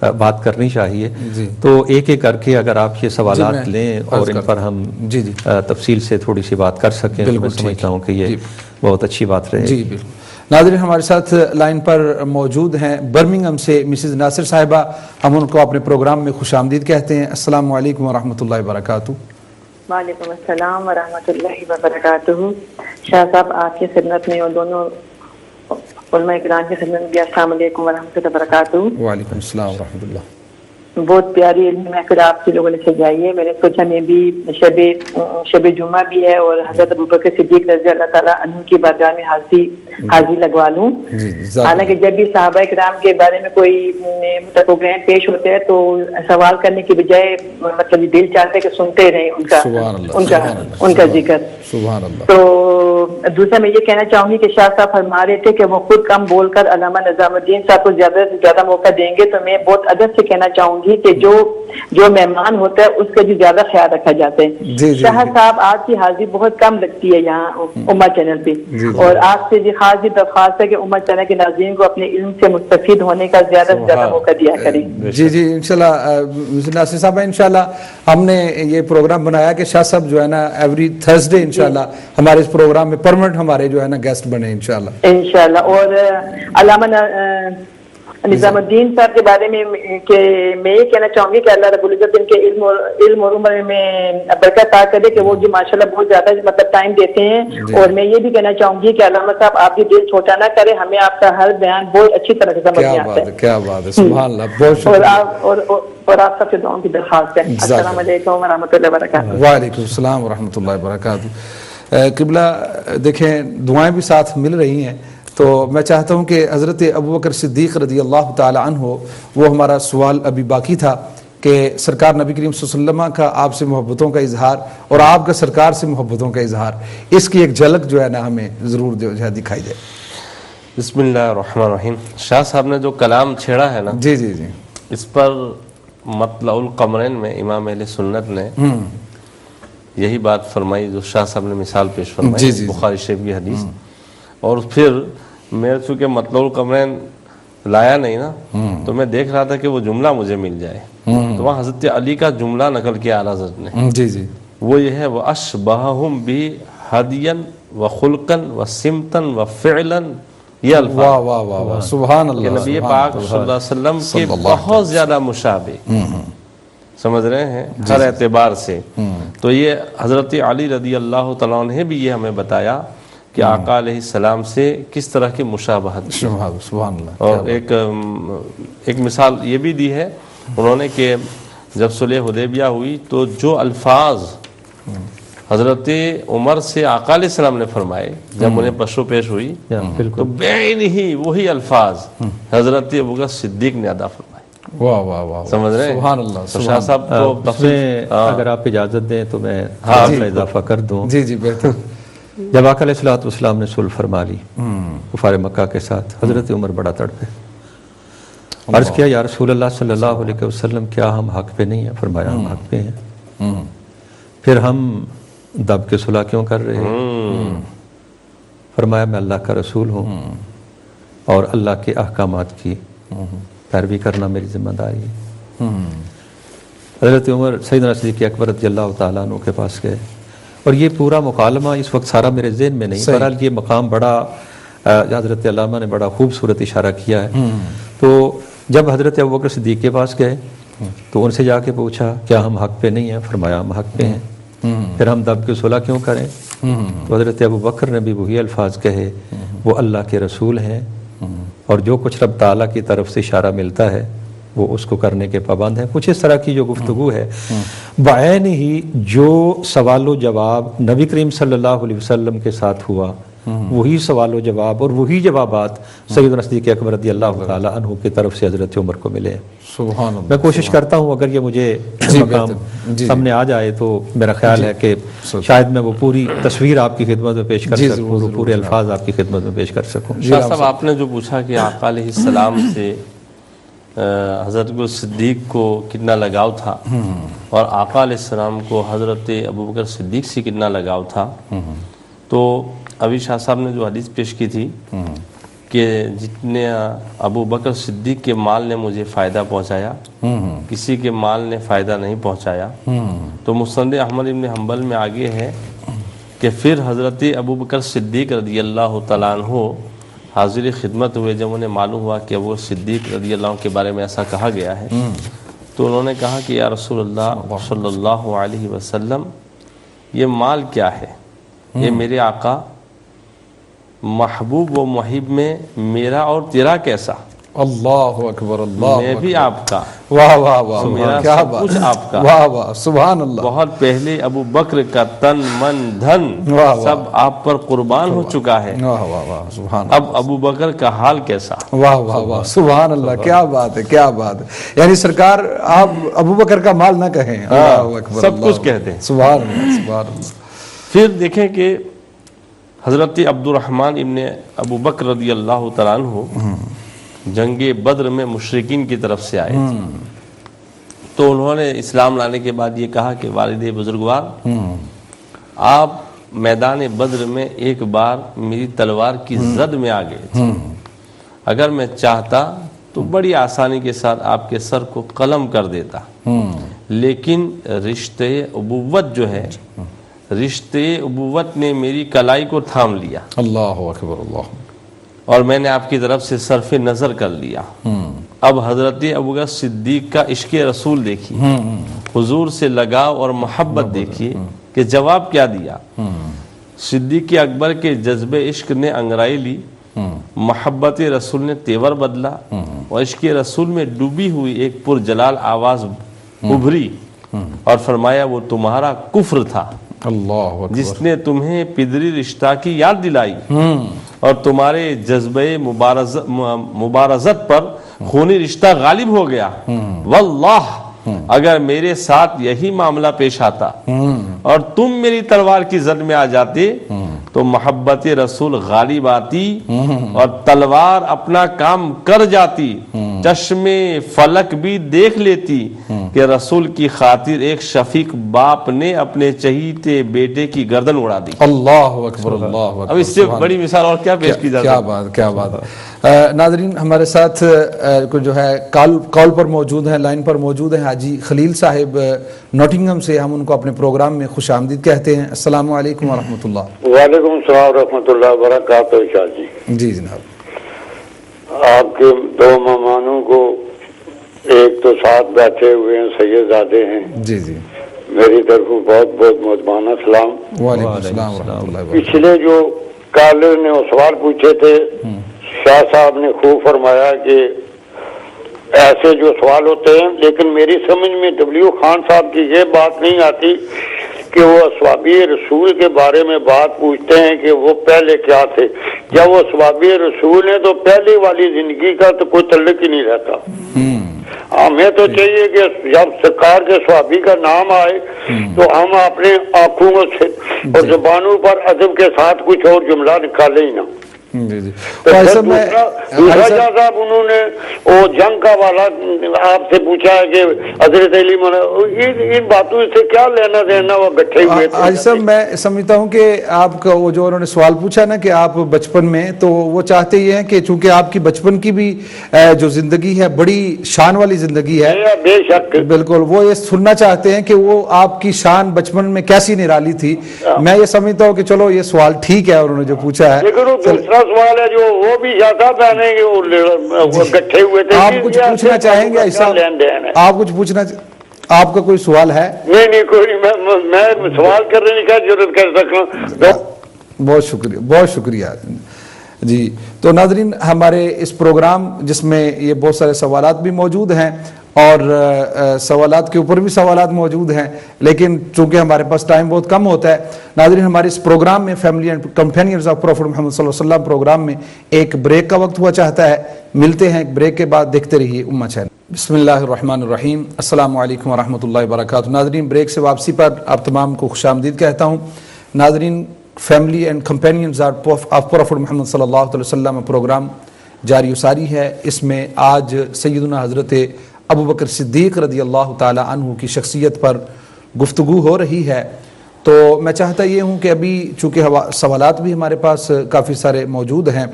بات کرنی چاہیے. جی. تو ایک ایک کر کے اگر آپ یہ سوالات لیں اور ان پر ہم جی جی تفصیل سے تھوڑی سی بات کر سکیں تو میں سمجھتا ہوں کہ یہ بہت اچھی بات رہے. جی بالکل. ناظرین ہمارے ساتھ لائن پر موجود ہیں برمنگھم سے مسز ناصر صاحبہ. ہم ان کو اپنے پروگرام میں خوش آمدید کہتے ہیں. السلام علیکم ورحمۃ اللہ وبرکاتہ. وعلیکم السلام ورحمۃ اللہ وبرکاتہ. شاہ صاحب آپ کی خدمت میں اور دونوں علماء کرام کی خدمت میں السلام علیکم ورحمۃ اللہ وبرکاتہ. وعلیکم السلام ورحمۃ اللہ. بہت پیاری علمی محفل آپ کے لوگوں نے سجائی ہے. میں نے سوچا میں بھی شب جمعہ بھی ہے اور حضرت ابوبکر صدیق رضی اللہ تعالیٰ عنہ کی بارگاہ میں حاضری لگوا لوں. حالانکہ جب بھی صحابہ کرام کے بارے میں کوئی پروگرام پیش ہوتے ہیں تو سوال کرنے کی بجائے مطلب دل چاہتے ہے کہ سنتے رہیں ان کا ذکر. سبحان اللہ. تو دوسرا میں یہ کہنا چاہوں گی کہ شاہ صاحب فرما رہے تھے کہ وہ خود کم بول کر علامہ نظام الدین صاحب کو زیادہ سے زیادہ موقع دیں گے. تو میں بہت ادب سے کہنا چاہوں گی کہ جو مہمان ہوتا ہے اس کا جو زیادہ خیال رکھا جاتا ہے. شاہ صاحب آپ کی حاضری بہت کم لگتی ہے یہاں امہ چینل پہ اور آپ سے خاص درخواست ہے کہ امہ چینل کے ناظرین کو اپنے علم سے مستفید ہونے کا زیادہ سے زیادہ موقع دیا کریں. جی جی انشاءاللہ ناصر صاحب انشاءاللہ ہم نے یہ پروگرام بنایا کہ شاہ صاحب جو ہے نا ایوری تھرسڈے انشاءاللہ ہمارے اس پروگرام میں پرمنٹ ہمارے جو ہے نا گیسٹ بنے انشاءاللہ. اور علامہ نظام الدین صاحب کے بارے میں کہ میں یہ کہنا چاہوں گی کہ اللہ رب العزت ان کے علم اور عمر میں برکت عطا کرے کہ وہ جو ماشاءاللہ بہت زیادہ مطلب ٹائم دیتے ہیں. اور میں یہ بھی کہنا چاہوں گی کہ علامہ صاحب آپ بھی دل چھوٹا نہ کرے. ہمیں آپ کا ہر بیان بہت اچھی طرح سے سمجھ میں آتا ہے. کیا بات ہے. سبحان اللہ. بہت شکریہ. اور آپ سب سے دعاؤں کی درخواست ہے. السلام علیکم ورحمۃ اللہ وبرکاتہ. وعلیکم السلام ورحمۃ اللہ وبرکاتہ. قبلہ دیکھیں دعائیں بھی ساتھ مل رہی ہیں تو میں چاہتا ہوں کہ حضرت ابوبکر صدیق رضی اللہ تعالی عنہ وہ ہمارا سوال ابھی باقی تھا کہ سرکار نبی کریم صلی اللہ علیہ وسلم کا آپ سے محبتوں کا اظہار اور آپ کا سرکار سے محبتوں کا اظہار اس کی ایک جھلک جو ہے نا ہمیں ضرور جو ہے دکھائی دے. بسم اللہ الرحمن الرحیم. شاہ صاحب نے جو کلام چھیڑا ہے نا جی جی جی اس پر مطلع القمرین میں امام اہل سنت نے یہی بات فرمائی جو شاہ صاحب نے مثال پیش فرمائی بخاری شریف کی حدیث. اور پھر میں چونکہ مطلع القمرین لایا نہیں نا تو میں دیکھ رہا تھا کہ وہ جملہ مجھے مل جائے تو وہاں حضرت علی کا جملہ نقل کیا اعلیٰ حضرت نے. جی جی وہ یہ ہے وَأَشْبَهُمْ بِهِ هَدْيًا وَخُلْقًا وَسِمْتًا وَفِعْلًا. یہ الفاظ واہ واہ واہ واہ سبحان اللہ. کہ نبی پاک صلی اللہ علیہ وسلم کے بہت زیادہ مشابہ سمجھ رہے ہیں ہر اعتبار سے. تو یہ حضرت علی رضی اللہ تعالیٰ عنہ نے بھی یہ ہمیں بتایا کہ آقا علیہ السلام سے کس طرح کی مشابہت. سبحان اللہ. اور ایک مثال یہ بھی دی ہے انہوں نے کہ جب صلح حدیبیہ ہوئی تو جو الفاظ حضرت عمر سے آقا علیہ السلام نے فرمائے جب انہیں پشو پیش ہوئی تو بعین ہی وہی الفاظ حضرت ابوبکر صدیق نے ادا فرمائے. واہ واہ واہ سمجھ رہے ہیں. سبحان اللہ. شاہ صاحب کو اگر آپ اجازت دیں تو میں اضافہ کر دوں. جی جی بہتر. جب آقا علیہ الصلوۃ والسلام نے صلح فرما لی کفار مکہ کے ساتھ حضرت عمر بڑا تڑپے. عرض کیا یا رسول اللہ صلی اللہ علیہ وسلم کیا ہم حق پہ نہیں ہیں؟ فرمایا ہم حق پہ ہیں. پھر ہم دب کے صلح کیوں کر رہے ہیں؟ فرمایا میں اللہ کا رسول ہوں اور اللہ کے احکامات کی پیروی کرنا میری ذمہ داری ہے. حضرت عمر سیدنا صدیق اکبر رضی اللہ تعالیٰ عنہ کے پاس گئے اور یہ پورا مکالمہ اس وقت سارا میرے ذہن میں نہیں. بہرحال یہ مقام بڑا حضرت علامہ نے بڑا خوبصورت اشارہ کیا ہے. تو جب حضرت ابوبکر صدیق کے پاس گئے تو ان سے جا کے پوچھا کیا ہم حق پہ نہیں ہیں؟ فرمایا ہم حق پہ ہیں. پھر ہم دب کے صلح کیوں کریں؟ تو حضرت ابوبکر نے بھی وہی الفاظ کہے وہ اللہ کے رسول ہیں اور جو کچھ رب تعالیٰ کی طرف سے اشارہ ملتا ہے وہ اس کو کرنے کے پابند ہیں. کچھ اس طرح کی جو گفتگو ہے بعین ہی جو سوال و جواب نبی کریم صلی اللہ علیہ وسلم کے ساتھ ہوا وہی سوال و جواب اور وہی جوابات سیدنا صدیق اکبر رضی اللہ تعالی عنہ کی طرف سے حضرت عمر کو ملے. سبحان اللہ. میں کوشش کرتا ہوں اگر یہ مجھے مقام سامنے آ جائے تو میرا خیال ہے کہ شاید میں وہ پوری تصویر آپ کی خدمت میں پیش کر سکوں پورے الفاظ آپ کی خدمت میں پیش کر سکوں. شاہ صاحب آپ نے جو پوچھا کہ آقا علیہ السلام سے حضرت صدیق کو کتنا لگاؤ تھا اور آقا علیہ السلام کو حضرت ابوبکر صدیق سے کتنا لگاؤ تھا، تو ابھی شاہ صاحب نے جو حدیث پیش کی تھی کہ جتنے ابو بکر صدیق کے مال نے مجھے فائدہ پہنچایا کسی کے مال نے فائدہ نہیں پہنچایا. تو مسند احمد ابن حنبل میں آگے ہے کہ پھر حضرت ابو بکر صدیق رضی اللہ تعالیٰ عنہ حاضر خدمت ہوئے. جب انہیں معلوم ہوا کہ ابو صدیق رضی اللہ عنہ کے بارے میں ایسا کہا گیا ہے تو انہوں نے کہا کہ یا رسول اللہ صلی اللہ علیہ وسلم یہ مال کیا ہے؟ یہ میرے آقا محبوب و محب میں میرا اور تیرا کیسا؟ اللہ اکبر، اللہ میں بھی آپ کا، واہ واہ واہ، میرا کیا سب بات، کچھ آپ کا، واہ واہ سبحان اللہ. بہت پہلے ابو بکر کا تن من دھن واہ واہ. سب آپ پر قربان ہو چکا ہے، واہ واہ واہ سبحان اب ابو بکر کا حال کیسا؟ واہ واہ واہ سبحان اللہ، کیا بات ہے، کیا بات ہے. یعنی سرکار آپ ابو بکر کا مال نہ کہیں، اللہ اکبر، سب کچھ کہتے ہیں. سبحان اللہ سبحان اللہ. پھر دیکھیں کہ حضرت عبد الرحمن ابن ابو بکر رضی اللہ تعالیٰ عنہ جنگ بدر میں مشرکین کی طرف سے آئے تھے. تو انہوں نے اسلام لانے کے بعد یہ کہا کہ والد بزرگوار آپ میدان بدر میں ایک بار میری تلوار کی زد میں آ گئے تھے، اگر میں چاہتا تو بڑی آسانی کے ساتھ آپ کے سر کو قلم کر دیتا، لیکن رشتے ابوت جو ہے، رشتے ابوت نے میری کلائی کو تھام لیا، اللہ اکبر اللہ، اور میں نے آپ کی طرف سے صرف نظر کر لیا. اب حضرت ابو بکر صدیق کا عشق رسول دیکھیے، حضور سے لگاؤ اور محبت دیکھیے کہ جواب کیا دیا. صدیق اکبر کے جذب عشق نے انگرائی لی، محبت رسول نے تیور بدلا، اور عشق رسول میں ڈوبی ہوئی ایک پرجلال آواز ابھری اور فرمایا وہ تمہارا کفر تھا اللہ اکبر، جس نے تمہیں پدری رشتہ کی یاد دلائی اور تمہارے جذبہ مبارزت پر خونی رشتہ غالب ہو گیا. واللہ اگر میرے ساتھ یہی معاملہ پیش آتا اور تم میری تلوار کی زد میں آ جاتے تو محبت رسول غالب آتی اور تلوار اپنا کام کر جاتی، چشم فلک بھی دیکھ لیتی کہ رسول کی خاطر ایک شفیق باپ نے اپنے چہیتے بیٹے کی گردن اڑا دی. اللہ اکبر اللہ اکبر. اب اس سے بڑی مثال اور کیا پیش کی جاتی ہے؟ کیا بات، کیا بات. ناظرین ہمارے ساتھ جو ہے کال پر موجود ہیں، لائن پر موجود ہیں حاجی خلیل صاحب نوٹنگھم سے. ہم ان کو اپنے پروگرام میں خوش آمدید کہتے ہیں. السلام علیکم ورحمۃ اللہ. وعلیکم السلام ورحمۃ اللہ وبرکاتہ. شاہ جی، جی جناب. آپ کے دو مہمانوں کو، ایک تو ساتھ بیٹھے ہوئے ہیں سید زادے ہیں، جی جی، میری طرف بہت بہت مہربانہ سلام. وعلیکم السلام ورحمۃ اللہ وبرکاتہ. پچھلے جو کالر نے وہ سوال پوچھے تھے، شاہ صاحب نے خوب فرمایا کہ ایسے جو سوال ہوتے ہیں، لیکن میری سمجھ میں ڈبلیو خان صاحب کی یہ بات نہیں آتی کہ وہ اصحابی رسول کے بارے میں بات پوچھتے ہیں کہ وہ پہلے کیا تھے. جب وہ اصحابی رسول ہیں تو پہلی والی زندگی کا تو کوئی تعلق ہی نہیں رہتا. ہمیں تو چاہیے کہ جب سرکار کے صحابی کا نام آئے تو ہم اپنے آنکھوں سے اور زبانوں پر ادب کے ساتھ کچھ اور جملہ نکالے ہی نہ. جی جی. دوسرا شاہ صاحب انہوں نے وہ جنگ کا والا آپ سے پوچھا ہے کہ حضرت علی ان باتوں سے کیا لینا دینا، وہ گٹھے ہوئے تھے. حاجی صاحب میں سمجھتا ہوں کہ آپ کا وہ جو انہوں نے سوال پوچھا نا کہ آپ بچپن میں، تو وہ چاہتے یہ ہیں کہ چونکہ آپ کی بچپن کی بھی جو زندگی ہے بڑی شان والی زندگی ہے، بے شک بالکل، وہ یہ سننا چاہتے ہیں کہ وہ آپ کی شان بچپن میں کیسی نرالی تھی. میں یہ سمجھتا ہوں کہ چلو یہ سوال ٹھیک ہے انہوں نے جو پوچھا ہے. لیکن وہ دوسرا سوال ہے جو وہ بھی زیادہ پہنے گے وہ گٹھے ہوئے تھے. آپ کچھ پوچھنا چاہیں گے ایسا؟ آپ کچھ پوچھنا، آپ کا کوئی سوال ہے؟ نہیں کوئی، میں سوال کرنے کی کیا ضرورت کر سکوں. بہت شکریہ، بہت شکریہ. جی تو ناظرین ہمارے اس پروگرام جس میں یہ بہت سارے سوالات بھی موجود ہیں اور سوالات کے اوپر بھی سوالات موجود ہیں، لیکن چونکہ ہمارے پاس ٹائم بہت کم ہوتا ہے ناظرین، ہمارے اس پروگرام میں family and companions of prophet Muhammad صلی اللہ علیہ وسلم پروگرام میں ایک بریک کا وقت ہوا چاہتا ہے. ملتے ہیں ایک بریک کے بعد، دیکھتے رہیے امہ چینل. بسم اللہ الرحمن الرحیم. السلام علیکم ورحمۃ اللہ وبرکاتہ. ناظرین بریک سے واپسی پر آپ تمام کو خوش آمدید کہتا ہوں. ناظرین family and companions of prophet Muhammad صلی اللہ علیہ وسلم پروگرام جاری و ساری ہے. اس میں آج سیدنا حضرت ابو بکر صدیق رضی اللہ تعالی عنہ کی شخصیت پر گفتگو ہو رہی ہے. تو میں چاہتا یہ ہوں کہ ابھی چونکہ سوالات بھی ہمارے پاس کافی سارے موجود ہیں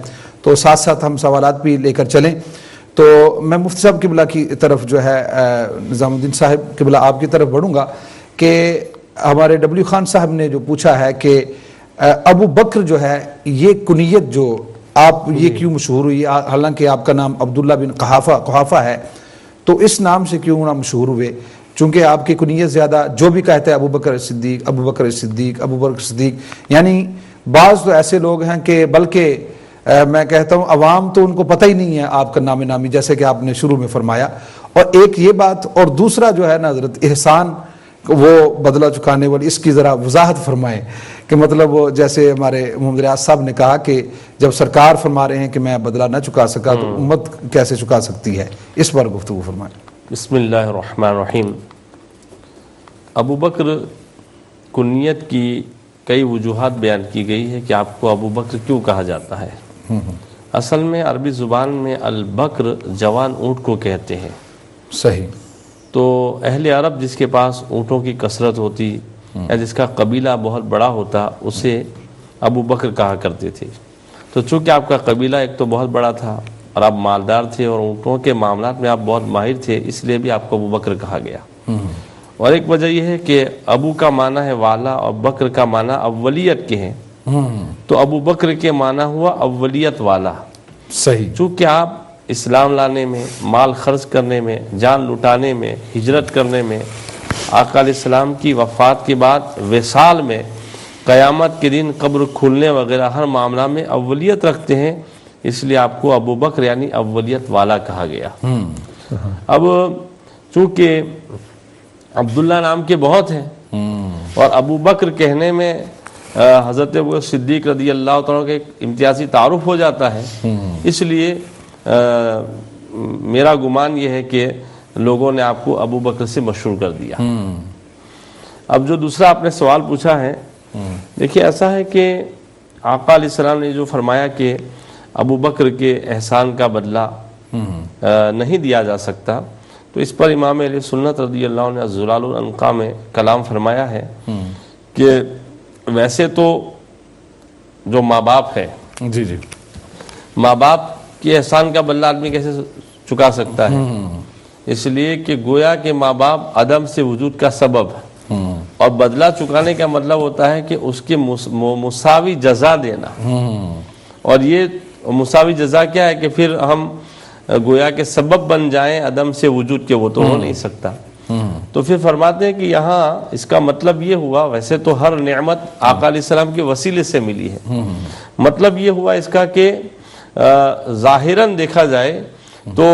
تو ساتھ ساتھ ہم سوالات بھی لے کر چلیں. تو میں مفتی صاحب قبلہ کی طرف جو ہے نظام الدین صاحب قبلہ آپ کی طرف بڑھوں گا کہ ہمارے ڈبلیو خان صاحب نے جو پوچھا ہے کہ ابو بکر جو ہے یہ کنیت جو آپ یہ کیوں مشہور ہوئی، حالانکہ آپ کا نام عبداللہ بن قحافہ ہے، تو اس نام سے کیوں نہ مشہور ہوئے؟ چونکہ آپ کی کنیت زیادہ جو بھی کہتے ہیں ابو بکر صدیق ابو بکر صدیق ابو بکر صدیق، یعنی بعض تو ایسے لوگ ہیں کہ بلکہ میں کہتا ہوں عوام تو ان کو پتہ ہی نہیں ہے آپ کا نام نامی، جیسے کہ آپ نے شروع میں فرمایا. اور ایک یہ بات، اور دوسرا جو ہے نا حضرت احسان وہ بدلہ چکانے والی، اس کی ذرا وضاحت فرمائیں کہ مطلب وہ جیسے ہمارے محمد ریاض صاحب نے کہا کہ جب سرکار فرما رہے ہیں کہ میں بدلہ نہ چکا سکا تو امت کیسے چکا سکتی ہے، اس پر گفتگو فرمائیں. بسم اللہ الرحمن الرحیم. ابو بکر کنیت کی کئی وجوہات بیان کی گئی ہے کہ آپ کو ابو بکر کیوں کہا جاتا ہے. اصل میں عربی زبان میں البکر جوان اونٹ کو کہتے ہیں. صحیح. تو اہل عرب جس کے پاس اونٹوں کی کثرت ہوتی یا جس کا قبیلہ بہت بڑا ہوتا اسے ابو بکر کہا کرتے تھے. تو چونکہ آپ کا قبیلہ ایک تو بہت بڑا تھا اور آپ مالدار تھے اور اونٹوں کے معاملات میں آپ بہت ماہر تھے، اس لیے بھی آپ کو ابو بکر کہا گیا. اور ایک وجہ یہ ہے کہ ابو کا معنی ہے والا اور بکر کا معنی اولیت کے ہیں، تو ابو بکر کے معنی ہوا اولیت والا. صحیح. چونکہ آپ اسلام لانے میں، مال خرچ کرنے میں، جان لٹانے میں، ہجرت کرنے میں، آقا علیہ السلام کی وفات کے بعد وصال میں، قیامت کے دن قبر کھلنے وغیرہ ہر معاملہ میں اولیت رکھتے ہیں، اس لیے آپ کو ابو بکر یعنی اولیت والا کہا گیا. اب چونکہ عبداللہ نام کے بہت ہیں اور ابو بکر کہنے میں حضرت ابو صدیق رضی اللہ تعالیٰ کے ایک امتیازی تعارف ہو جاتا ہے، اس لیے میرا گمان یہ ہے کہ لوگوں نے آپ کو ابو بکر سے مشہور کر دیا. اب جو دوسرا آپ نے سوال پوچھا ہے، دیکھیے ایسا ہے کہ آقا علیہ السلام نے جو فرمایا کہ ابو بکر کے احسان کا بدلہ نہیں دیا جا سکتا، تو اس پر امام اہل سنت رضی اللہ عنہ نے زلال العنقا میں کلام فرمایا ہے کہ ویسے تو جو ماں باپ ہے، جی جی، ماں باپ کے احسان کا بدلہ آدمی کیسے چکا سکتا ہے؟ اس لیے کہ گویا کہ ماں باپ عدم سے وجود کا سبب ہے، اور بدلہ چکانے کا مطلب ہوتا ہے کہ اس کے مساوی جزا دینا. اور یہ مساوی جزا کیا ہے کہ پھر ہم گویا کے سبب بن جائیں عدم سے وجود کے، وہ تو ہو نہیں سکتا. تو پھر فرماتے ہیں کہ یہاں اس کا مطلب یہ ہوا، ویسے تو ہر نعمت آقا علیہ السلام کے وسیلے سے ملی ہے، مطلب یہ ہوا اس کا کہ ظاہراً دیکھا جائے تو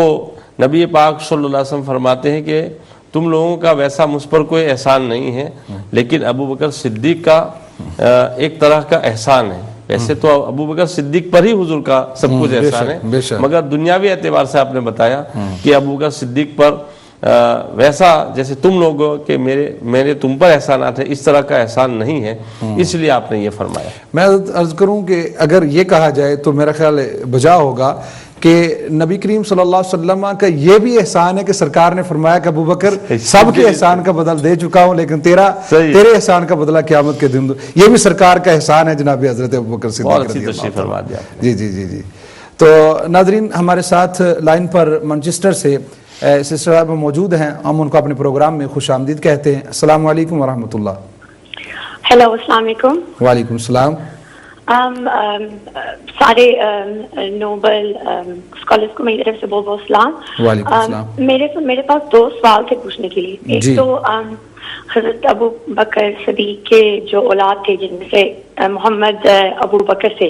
نبی پاک صلی اللہ علیہ وسلم فرماتے ہیں کہ تم لوگوں کا ویسا مجھ پر کوئی احسان نہیں ہے، لیکن ابو بکر صدیق کا ایک طرح کا احسان ہے. ویسے تو ابو بکر صدیق پر ہی حضور کا سب کچھ احسان ہے، مگر دنیاوی اعتبار سے آپ نے بتایا کہ ابو بکر صدیق پر ویسا جیسے تم لوگوں کہ میرے تم پر احسانات ہیں، اس طرح کا احسان نہیں ہے، اس لیے آپ نے یہ فرمایا. میں عرض کروں کہ اگر یہ کہا جائے تو میرا خیال بجا ہوگا کہ نبی کریم صلی اللہ علیہ وسلم کا یہ بھی احسان ہے کہ سرکار نے فرمایا کہ ابو بکر سب کے احسان کا بدل دے چکا ہوں، لیکن تیرے احسان کا بدلہ قیامت کے دن دو. یہ بھی سرکار کا احسان ہے جناب حضرت ابو بکر صدیق رضی اللہ عنہ. جی جی جی جی. تو ناظرین ہمارے ساتھ لائن پر مانچسٹر سے سسٹر صاحب موجود ہیں، ہم ان کو اپنے پروگرام میں خوش آمدید کہتے ہیں. السلام علیکم ورحمۃ اللہ. ہیلو، السلام علیکم. وعلیکم السلام. سارے نوبل اسکالرس کو میری طرف سے بہت بہت سلام. وعلیکم السلام. میرے پاس دو سوال تھے پوچھنے کے لیے. ایک تو حضرت ابو بکر صدیق کے جو اولاد تھے جن میں سے محمد ابو بکر سے،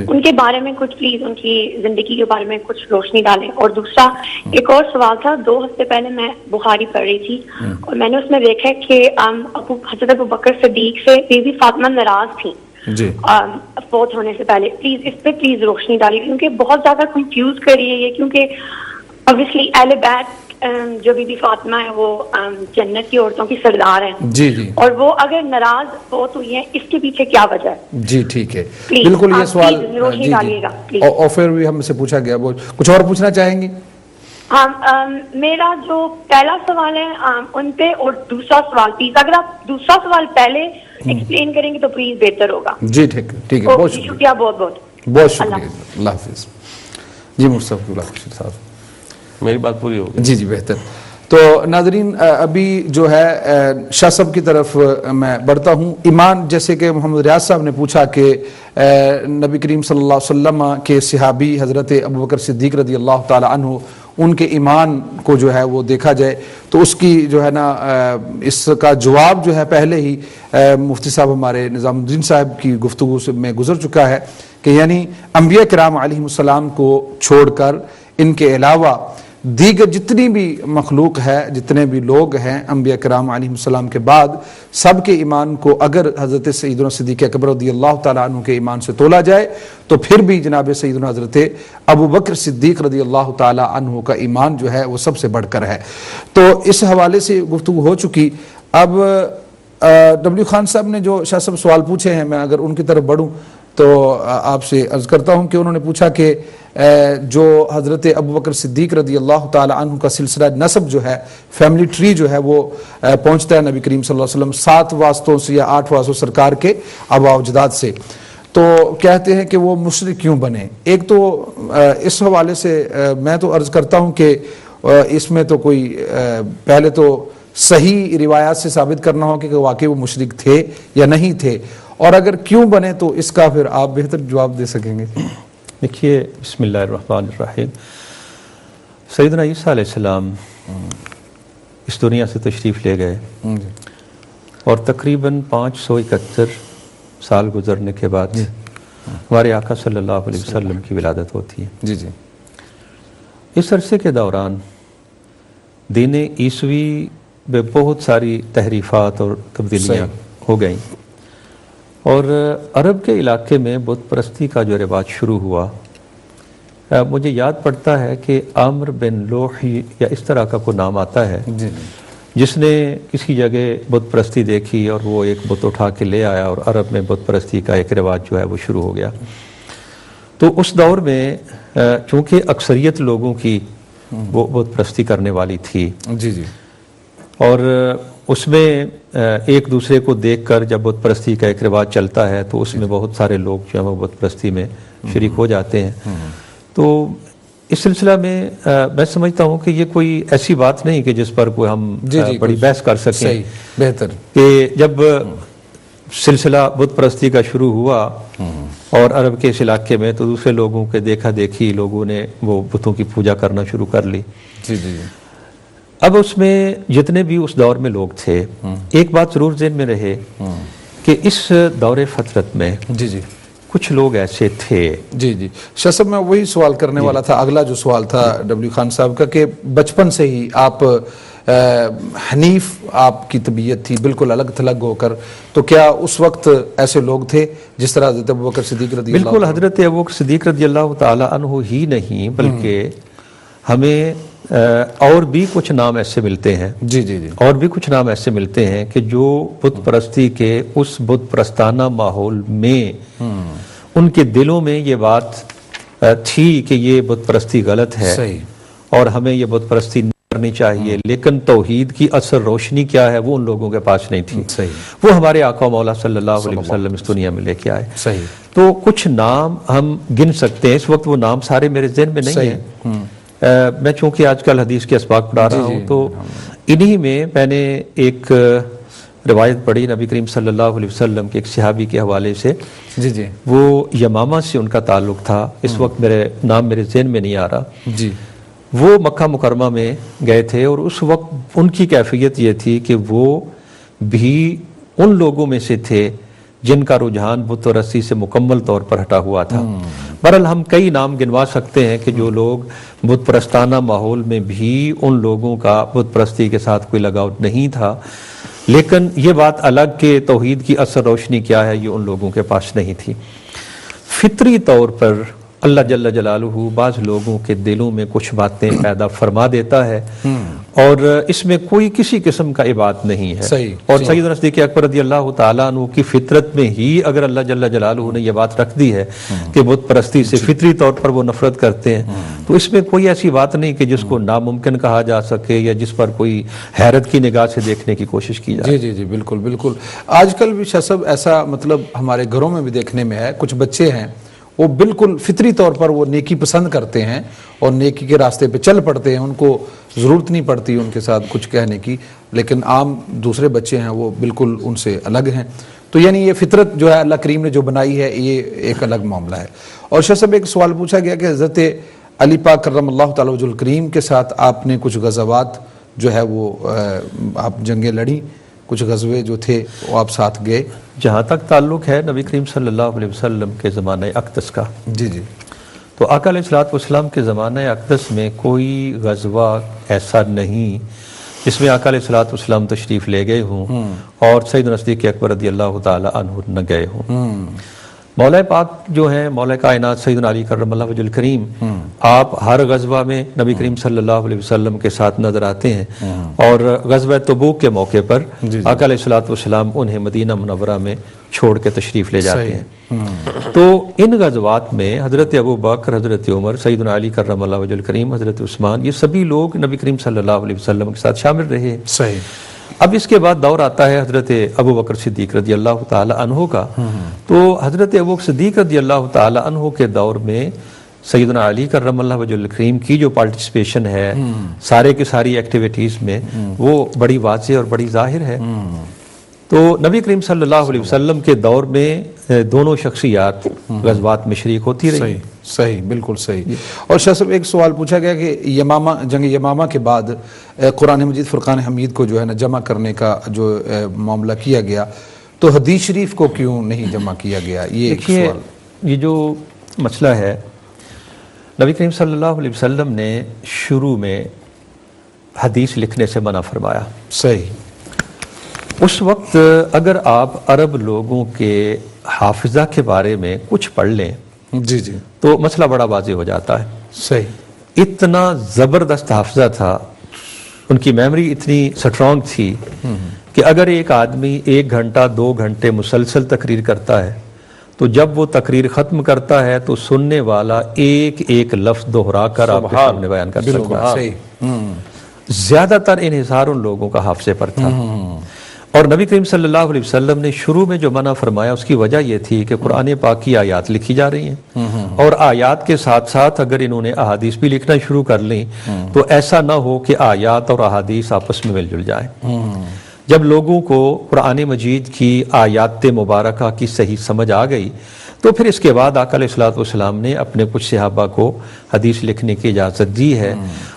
ان کے بارے میں کچھ پلیز ان کی زندگی کے بارے میں کچھ روشنی ڈالیں. اور دوسرا ایک اور سوال تھا، 2 ہفتے پہلے میں بخاری پڑھ رہی تھی اور میں نے اس میں دیکھا کہ حضرت ابو بکر صدیق سے بی بی فاطمہ ناراض تھیں فوت ہونے سے پہلے. پلیز اس پہ پلیز روشنی ڈالیے کیونکہ بہت زیادہ کنفیوز کر رہی ہے یہ، کیونکہ obviously اہل بیت جو بی بی فاطمہ ہے وہ جنت کی عورتوں کی سردار ہیں، جی جی، اور وہ اگر ناراض فوت ہوئی ہیں اس کے پیچھے کیا وجہ ہے؟ جی ٹھیک ہے، بالکل یہ سوال روشنی ڈالیے گا اور پھر بھی ہم سے پوچھا گیا. کچھ اور پوچھنا چاہیں گی؟ ہاں، میرا جو پہلا سوال ہے ان پہ، اور دوسرا سوال پلیز اگر آپ دوسرا سوال پہلے ایکسپلین کریں گے تو پلیز بہتر ہوگا. جی ٹھیک ہے، بہت شکریہ، بہت شکریہ، اللہ حافظ. جی مصطفی اللہ بشیر صاحب میری بات پوری ہو گئی؟ جی جی بہتر. تو ناظرین ابھی جو ہے شاہ صاحب کی طرف میں بڑھتا ہوں. ایمان، جیسے کہ محمد ریاض صاحب نے پوچھا کہ نبی کریم صلی اللہ علیہ وسلم کے صحابی حضرت ابوبکر صدیق رضی اللہ تعالی عنہ، ان کے ایمان کو جو ہے وہ دیکھا جائے تو اس کی جو ہے نا اس کا جواب جو ہے پہلے ہی مفتی صاحب ہمارے نظام الدین صاحب کی گفتگو میں گزر چکا ہے کہ یعنی انبیاء کرام علیہ السلام کو چھوڑ کر ان کے علاوہ دیگر جتنی بھی مخلوق ہے، جتنے بھی لوگ ہیں انبیاء کرام علیہ السلام کے بعد، سب کے ایمان کو اگر حضرت سیدنا صدیق اکبر رضی اللہ تعالیٰ عنہ کے ایمان سے تولا جائے تو پھر بھی جناب سیدنا حضرت ابوبکر صدیق رضی اللہ تعالیٰ عنہ کا ایمان جو ہے وہ سب سے بڑھ کر ہے. تو اس حوالے سے گفتگو ہو چکی. اب ڈبلیو خان صاحب نے جو شاہ صاحب سوال پوچھے ہیں، میں اگر ان کی طرف بڑھوں تو آپ سے عرض کرتا ہوں کہ انہوں نے پوچھا کہ جو حضرت ابوبکر صدیق رضی اللہ تعالی عنہ کا سلسلہ نسب جو ہے، فیملی ٹری جو ہے وہ پہنچتا ہے نبی کریم صلی اللہ علیہ وسلم 7 واسطوں سے یا 8 واسطوں سرکار کے آباء و اجداد سے. تو کہتے ہیں کہ وہ مشرک کیوں بنے. ایک تو اس حوالے سے میں تو عرض کرتا ہوں کہ اس میں تو کوئی پہلے تو صحیح روایات سے ثابت کرنا ہو کہ واقعی وہ مشرک تھے یا نہیں تھے، اور اگر کیوں بنے تو اس کا پھر آپ بہتر جواب دے سکیں گے. دیکھیے، بسم اللہ الرحمن الرحیم. سیدنا عیسیٰ علیہ السلام اس دنیا سے تشریف لے گئے اور تقریباً 571 سال گزرنے کے بعد ہمارے آقا صلی اللہ علیہ وسلم کی ولادت ہوتی ہے. جی جی. اس عرصے کے دوران دین عیسوی میں بہت ساری تحریفات اور تبدیلیاں ہو گئیں، اور عرب کے علاقے میں بت پرستی کا جو رواج شروع ہوا، مجھے یاد پڑتا ہے کہ عامر بن لوحی یا اس طرح کا کوئی نام آتا ہے جس نے کسی جگہ بت پرستی دیکھی اور وہ ایک بت اٹھا کے لے آیا، اور عرب میں بت پرستی کا ایک رواج جو ہے وہ شروع ہو گیا. تو اس دور میں چونکہ اکثریت لوگوں کی وہ بت پرستی کرنے والی تھی، جی جی، اور اس میں ایک دوسرے کو دیکھ کر جب بت پرستی کا ایک رواج چلتا ہے تو اس میں بہت سارے لوگ جو ہیں وہ بت پرستی میں شریک ہو جاتے ہیں. تو اس سلسلہ میں میں سمجھتا ہوں کہ یہ کوئی ایسی بات نہیں کہ جس پر کوئی ہم بڑی بحث کر سکیں. بہتر کہ جب سلسلہ بت پرستی کا شروع ہوا اور عرب کے اس علاقے میں، تو دوسرے لوگوں کے دیکھا دیکھی لوگوں نے وہ بتوں کی پوجا کرنا شروع کر لی. جی جی. اب اس میں جتنے بھی اس دور میں لوگ تھے، ایک بات ضرور ذہن میں رہے کہ اس دور فترت میں جی جی کچھ لوگ ایسے تھے. جی جی. شاہ صاحب میں وہی سوال کرنے والا تھا، اگلا جو سوال تھا ڈبلیو خان صاحب کا، کہ بچپن سے ہی آپ حنیف آپ کی طبیعت تھی، بالکل الگ تھلگ ہو کر، تو کیا اس وقت ایسے لوگ تھے جس طرح حضرت ابوبکر صدیق رضی اللہ؟ بالکل، حضرت ابوبکر صدیق رضی اللہ تعالی عنہ ہی نہیں بلکہ ہمیں اور بھی کچھ نام ایسے ملتے ہیں. جی جی جی. اور بھی کچھ نام ایسے ملتے ہیں کہ جو بت پرستی کے اس بت پرستانہ ماحول میں ان کے دلوں میں یہ بات تھی کہ یہ بت پرستی غلط ہے اور ہمیں یہ بت پرستی نہیں کرنی چاہیے، لیکن توحید کی اثر روشنی کیا ہے وہ ان لوگوں کے پاس نہیں تھی. وہ ہمارے آقا مولا صلی اللہ علیہ وسلم اس دنیا میں لے کے آئے. تو کچھ نام ہم گن سکتے ہیں، اس وقت وہ نام سارے میرے ذہن میں نہیں ہیں. میں چونکہ آج کل حدیث کے اسباق پڑھا رہا ہوں تو انہی میں نے ایک روایت پڑھی نبی کریم صلی اللہ علیہ وسلم کے ایک صحابی کے حوالے سے. جی جی. وہ یمامہ سے ان کا تعلق تھا، اس وقت نام میرے ذہن میں نہیں آ رہا. جی. وہ مکہ مکرمہ میں گئے تھے اور اس وقت ان کی کیفیت یہ تھی کہ وہ بھی ان لوگوں میں سے تھے جن کا رجحان بت پرستی سے مکمل طور پر ہٹا ہوا تھا. بہرحال ہم کئی نام گنوا سکتے ہیں کہ جو لوگ بت پرستانہ ماحول میں بھی ان لوگوں کا بت پرستی کے ساتھ کوئی لگاؤ نہیں تھا، لیکن یہ بات الگ کہ توحید کی اثر روشنی کیا ہے یہ ان لوگوں کے پاس نہیں تھی. فطری طور پر اللہ جل جلالہ بعض لوگوں کے دلوں میں کچھ باتیں پیدا فرما دیتا ہے اور اس میں کوئی کسی قسم کا عبادت نہیں ہے. اور سیدنا صدیق اکبر رضی اللہ تعالیٰ عنہ کی فطرت میں ہی اگر اللہ جل جلالہ نے یہ بات رکھ دی ہے کہ بت پرستی سے فطری طور پر وہ نفرت کرتے ہیں، تو اس میں کوئی ایسی بات نہیں کہ جس کو ناممکن کہا جا سکے یا جس پر کوئی حیرت کی نگاہ سے دیکھنے کی کوشش کی جائے. جی جی جی بالکل بالکل. آج کل بھی شاہ صاحب ایسا مطلب ہمارے گھروں میں بھی دیکھنے میں ہے، کچھ بچے ہیں وہ بالکل فطری طور پر وہ نیکی پسند کرتے ہیں اور نیکی کے راستے پہ چل پڑتے ہیں، ان کو ضرورت نہیں پڑتی ان کے ساتھ کچھ کہنے کی، لیکن عام دوسرے بچے ہیں وہ بالکل ان سے الگ ہیں. تو یعنی یہ فطرت جو ہے اللہ کریم نے جو بنائی ہے یہ ایک الگ معاملہ ہے. اور شاہ صاحب ایک سوال پوچھا گیا کہ حضرت علی پاک کرم اللہ تعالی وجہ الکریم کے ساتھ آپ نے کچھ غزوات جو ہے وہ آپ جنگیں لڑیں، کچھ غزوے جو تھے وہ آپ ساتھ گئے. جہاں تک تعلق ہے نبی کریم صلی اللہ علیہ وسلم کے زمانہ اقدس کا، جی جی، تو آقا علیہ الصلوۃ والسلام کے زمانہ اقدس میں کوئی غزوہ ایسا نہیں جس میں آقا علیہ الصلوۃ والسلام تشریف لے گئے ہوں اور سیدنا صدیق اکبر رضی اللہ تعالی عنہ نہ گئے ہوں. مولا پاک جو ہیں مولا کائنات سیدنا علی کرم اللہ وجہ الکریم، آپ ہر غزوہ میں نبی کریم صلی اللہ علیہ وسلم کے ساتھ نظر آتے ہیں، اور غزوہ تبوک کے موقع پر آقا علیہ الصلوۃ والسلام انہیں مدینہ منورہ میں چھوڑ کے تشریف لے جاتے ہیں. تو ان غزوات میں حضرت ابو بکر، حضرت عمر، سیدنا علی کرم اللہ وجہ الکریم، حضرت عثمان، یہ سبھی لوگ نبی کریم صلی اللہ علیہ وسلم کے ساتھ شامل رہے. صحیح. اب اس کے بعد دور آتا ہے حضرت ابو بکر صدیق رضی اللہ تعالی عنہ کا. تو حضرت ابو بکر صدیق رضی اللہ تعالی عنہ کے دور میں سیدنا علی کرم اللہ وجہ الکریم کی جو پارٹیسپیشن ہے سارے کی ساری ایکٹیویٹیز میں، وہ بڑی واضح اور بڑی ظاہر ہے. تو نبی کریم صلی اللہ علیہ وسلم کے دور میں دونوں شخصیات غزوات میں شریک ہوتی رہی. صحیح صحیح، بالکل صحیح. اور شاہ صاحب ایک سوال پوچھا گیا کہ یمامہ، جنگ یمامہ کے بعد قرآن مجید فرقان حمید کو جو ہے نا جمع کرنے کا جو معاملہ کیا گیا، تو حدیث شریف کو کیوں نہیں جمع کیا گیا؟ یہ ایک سوال. یہ جو مسئلہ ہے، نبی کریم صلی اللہ علیہ وسلم نے شروع میں حدیث لکھنے سے منع فرمایا. صحیح. اس وقت اگر آپ عرب لوگوں کے حافظہ کے بارے میں کچھ پڑھ لیں جی جی تو مسئلہ بڑا واضح ہو جاتا ہے. صحیح. اتنا زبردست حافظہ تھا، ان کی میموری اتنی سٹرونگ تھی کہ اگر ایک آدمی 1 گھنٹہ 2 گھنٹے مسلسل تقریر کرتا ہے تو جب وہ تقریر ختم کرتا ہے تو سننے والا ایک ایک لفظ دہرا کر آپ کے سامنے بیان کر سکتا ہے. زیادہ تر انحصار ان لوگوں کا حافظے پر تھا. اور نبی کریم صلی اللہ علیہ وسلم نے شروع میں جو منع فرمایا اس کی وجہ یہ تھی کہ قرآن پاک کی آیات لکھی جا رہی ہیں، اور آیات کے ساتھ ساتھ اگر انہوں نے احادیث بھی لکھنا شروع کر لیں تو ایسا نہ ہو کہ آیات اور احادیث آپس میں مل جل جائیں. جب لوگوں کو قرآن مجید کی آیات مبارکہ کی صحیح سمجھ آ گئی تو پھر اس کے بعد آقا علیہ الصلوۃ والسلام نے اپنے کچھ صحابہ کو حدیث لکھنے کی اجازت دی ہے،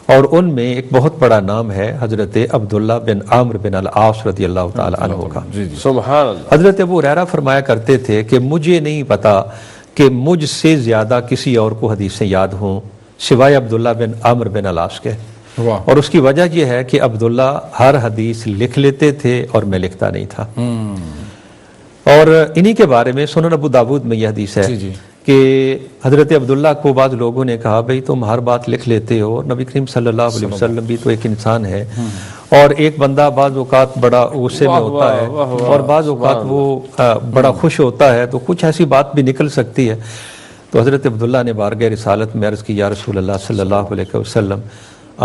اور ان میں ایک بہت بڑا نام ہے حضرت عبداللہ بن عامر بن العاص رضی اللہ تعالی عنہ کا. سبحان اللہ. حضرت ابو ہریرہ فرمایا کرتے تھے کہ مجھے نہیں پتا کہ مجھ سے زیادہ کسی اور کو حدیثیں یاد ہوں سوائے عبداللہ بن عامر بن العاص کے. اور اس کی وجہ یہ ہے کہ عبداللہ ہر حدیث لکھ لیتے تھے اور میں لکھتا نہیں تھا. اور انہی کے بارے میں سنن ابو داود میں یہ حدیث ہے کہ حضرت عبداللہ کو بعض لوگوں نے کہا بھئی تم ہر بات لکھ لیتے ہو، نبی کریم صلی اللہ علیہ وسلم بھی تو ایک انسان ہے، اور ایک بندہ بعض اوقات بڑا غصے میں ہوتا ہے اور بعض اوقات وہ بڑا خوش ہوتا ہے، تو کچھ ایسی بات بھی نکل سکتی ہے. تو حضرت عبداللہ نے بارگاہ رسالت میں عرض کی یا رسول اللہ صلی اللہ علیہ وسلم،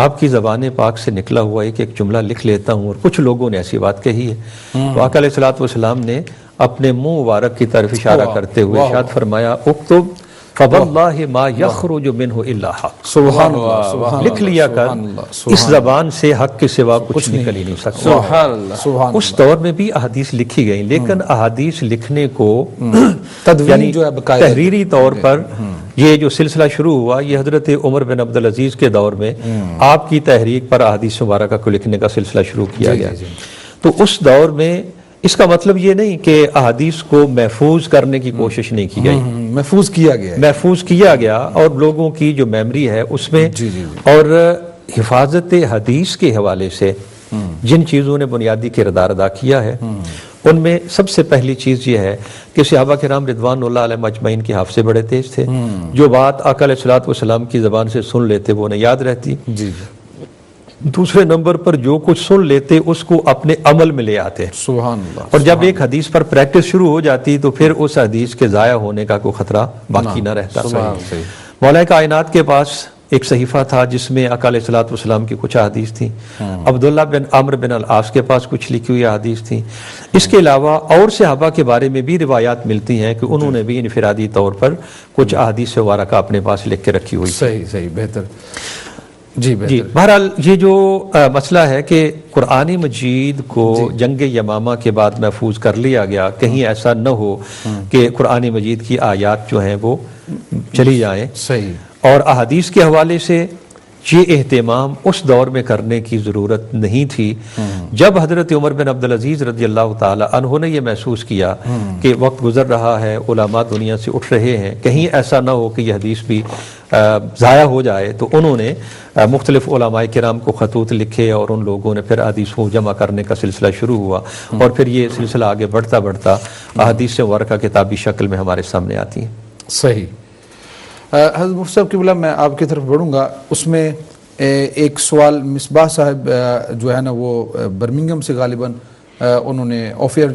آپ کی زبان پاک سے نکلا ہوا ایک جملہ لکھ لیتا ہوں اور کچھ لوگوں نے ایسی بات کہی ہے. تو آقا علیہ الصلوۃ والسلام نے اپنے منہ مبارک کی طرف اشارہ کرتے ہوئے ارشاد فرمایا اکتب فواللہ ما یخرج منہ الا حق. سبحان اللہ. لکھ لیا کر، اس زبان سے حق کے سوا کچھ نکل ہی نہیں سکتا. سبحان اللہ. اس دور میں بھی احادیث لکھی گئیں، لیکن احادیث لکھنے کو تدوین جو ہے تحریری طور پر یہ جو سلسلہ شروع ہوا یہ حضرت عمر بن عبدالعزیز کے دور میں آپ کی تحریک پر احادیث مبارکہ کو لکھنے کا سلسلہ شروع کیا گیا. تو اس دور میں اس کا مطلب یہ نہیں کہ احادیث کو محفوظ کرنے کی کوشش نہیں کی گئی، محفوظ کیا گیا اور لوگوں کی جو میموری ہے اس میں اور حفاظت حدیث کے حوالے سے جن چیزوں نے بنیادی کردار ادا کیا ہے ان میں سب سے پہلی چیز یہ ہے کہ صحابہ کرام رضوان اللہ علیہم اجمعین کے حافظے بڑے تیز تھے. جو بات آقا علیہ الصلوۃ والسلام کی زبان سے سن لیتے وہ انہیں یاد رہتی. دوسرے نمبر پر جو کچھ سن لیتے اس کو اپنے عمل میں لے آتے. سبحان اللہ. اور جب ایک حدیث پر پریکٹس شروع ہو جاتی تو پھر اس حدیث کے ضائع ہونے کا کوئی خطرہ باقی نہ رہتا. مولا کائنات کے پاس ایک صحیفہ تھا جس میں آقا علیہ الصلوۃ والسلام کی کچھ احادیث تھیں، عبداللہ بن عمرو بن العاص کے پاس کچھ لکھی ہوئی احادیث تھیں، اس کے علاوہ اور صحابہ کے بارے میں بھی روایات ملتی ہیں کہ انہوں نے بھی انفرادی طور پر کچھ احادیث مبارکہ اپنے پاس لکھ کے رکھی ہوئی۔ صحیح، بہتر جی بہتر۔ بہرحال یہ جو مسئلہ ہے کہ قرآن مجید کو جنگ یمامہ کے بعد محفوظ کر لیا گیا، کہیں ایسا نہ ہو کہ قرآن مجید کی آیات جو ہیں وہ چلی جائیں، صحیح، اور احادیث کے حوالے سے یہ اہتمام اس دور میں کرنے کی ضرورت نہیں تھی جب حضرت عمر بن عبدالعزیز رضی اللہ تعالی عنہ نے یہ محسوس کیا کہ وقت گزر رہا ہے، علماء دنیا سے اٹھ رہے ہیں، کہیں ایسا نہ ہو کہ یہ حدیث بھی ضائع ہو جائے، تو انہوں نے مختلف علماء کرام کو خطوط لکھے اور ان لوگوں نے پھر احادیث کو جمع کرنے کا سلسلہ شروع ہوا، اور پھر یہ سلسلہ آگے بڑھتا بڑھتا احادیث مبارکہ کتابی شکل میں ہمارے سامنے آتی ہیں۔ صحیح۔ حضرت مفتی صاحب قبلہ میں آپ کی طرف بڑھوں گا، اس میں ایک سوال مصباح صاحب جو ہے نا وہ برمنگھم سے غالباً انہوں نے آفیئر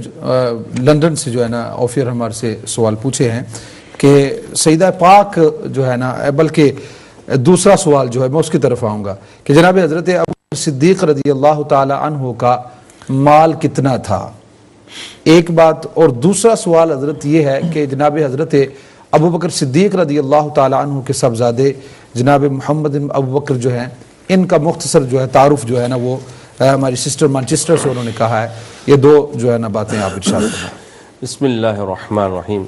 لندن سے جو ہے نا آفیئر ہمارے سے سوال پوچھے ہیں کہ سیدہ پاک جو ہے نا، بلکہ دوسرا سوال جو ہے میں اس کی طرف آؤں گا کہ جناب حضرت ابو بکر صدیق رضی اللہ تعالی عنہ کا مال کتنا تھا، ایک بات، اور دوسرا سوال حضرت یہ ہے کہ جناب حضرت ابو بکر صدیق رضی اللہ تعالی عنہ کے صاحبزادے جناب محمد ابو بکر جو ہیں، ان کا مختصر جو ہے تعارف جو ہے نا وہ ہماری سسٹر مانچسٹر سے انہوں نے کہا ہے، یہ دو جو ہے نا باتیں آپ ارشاد فرمائیں۔ بسم اللہ الرحمن الرحیم۔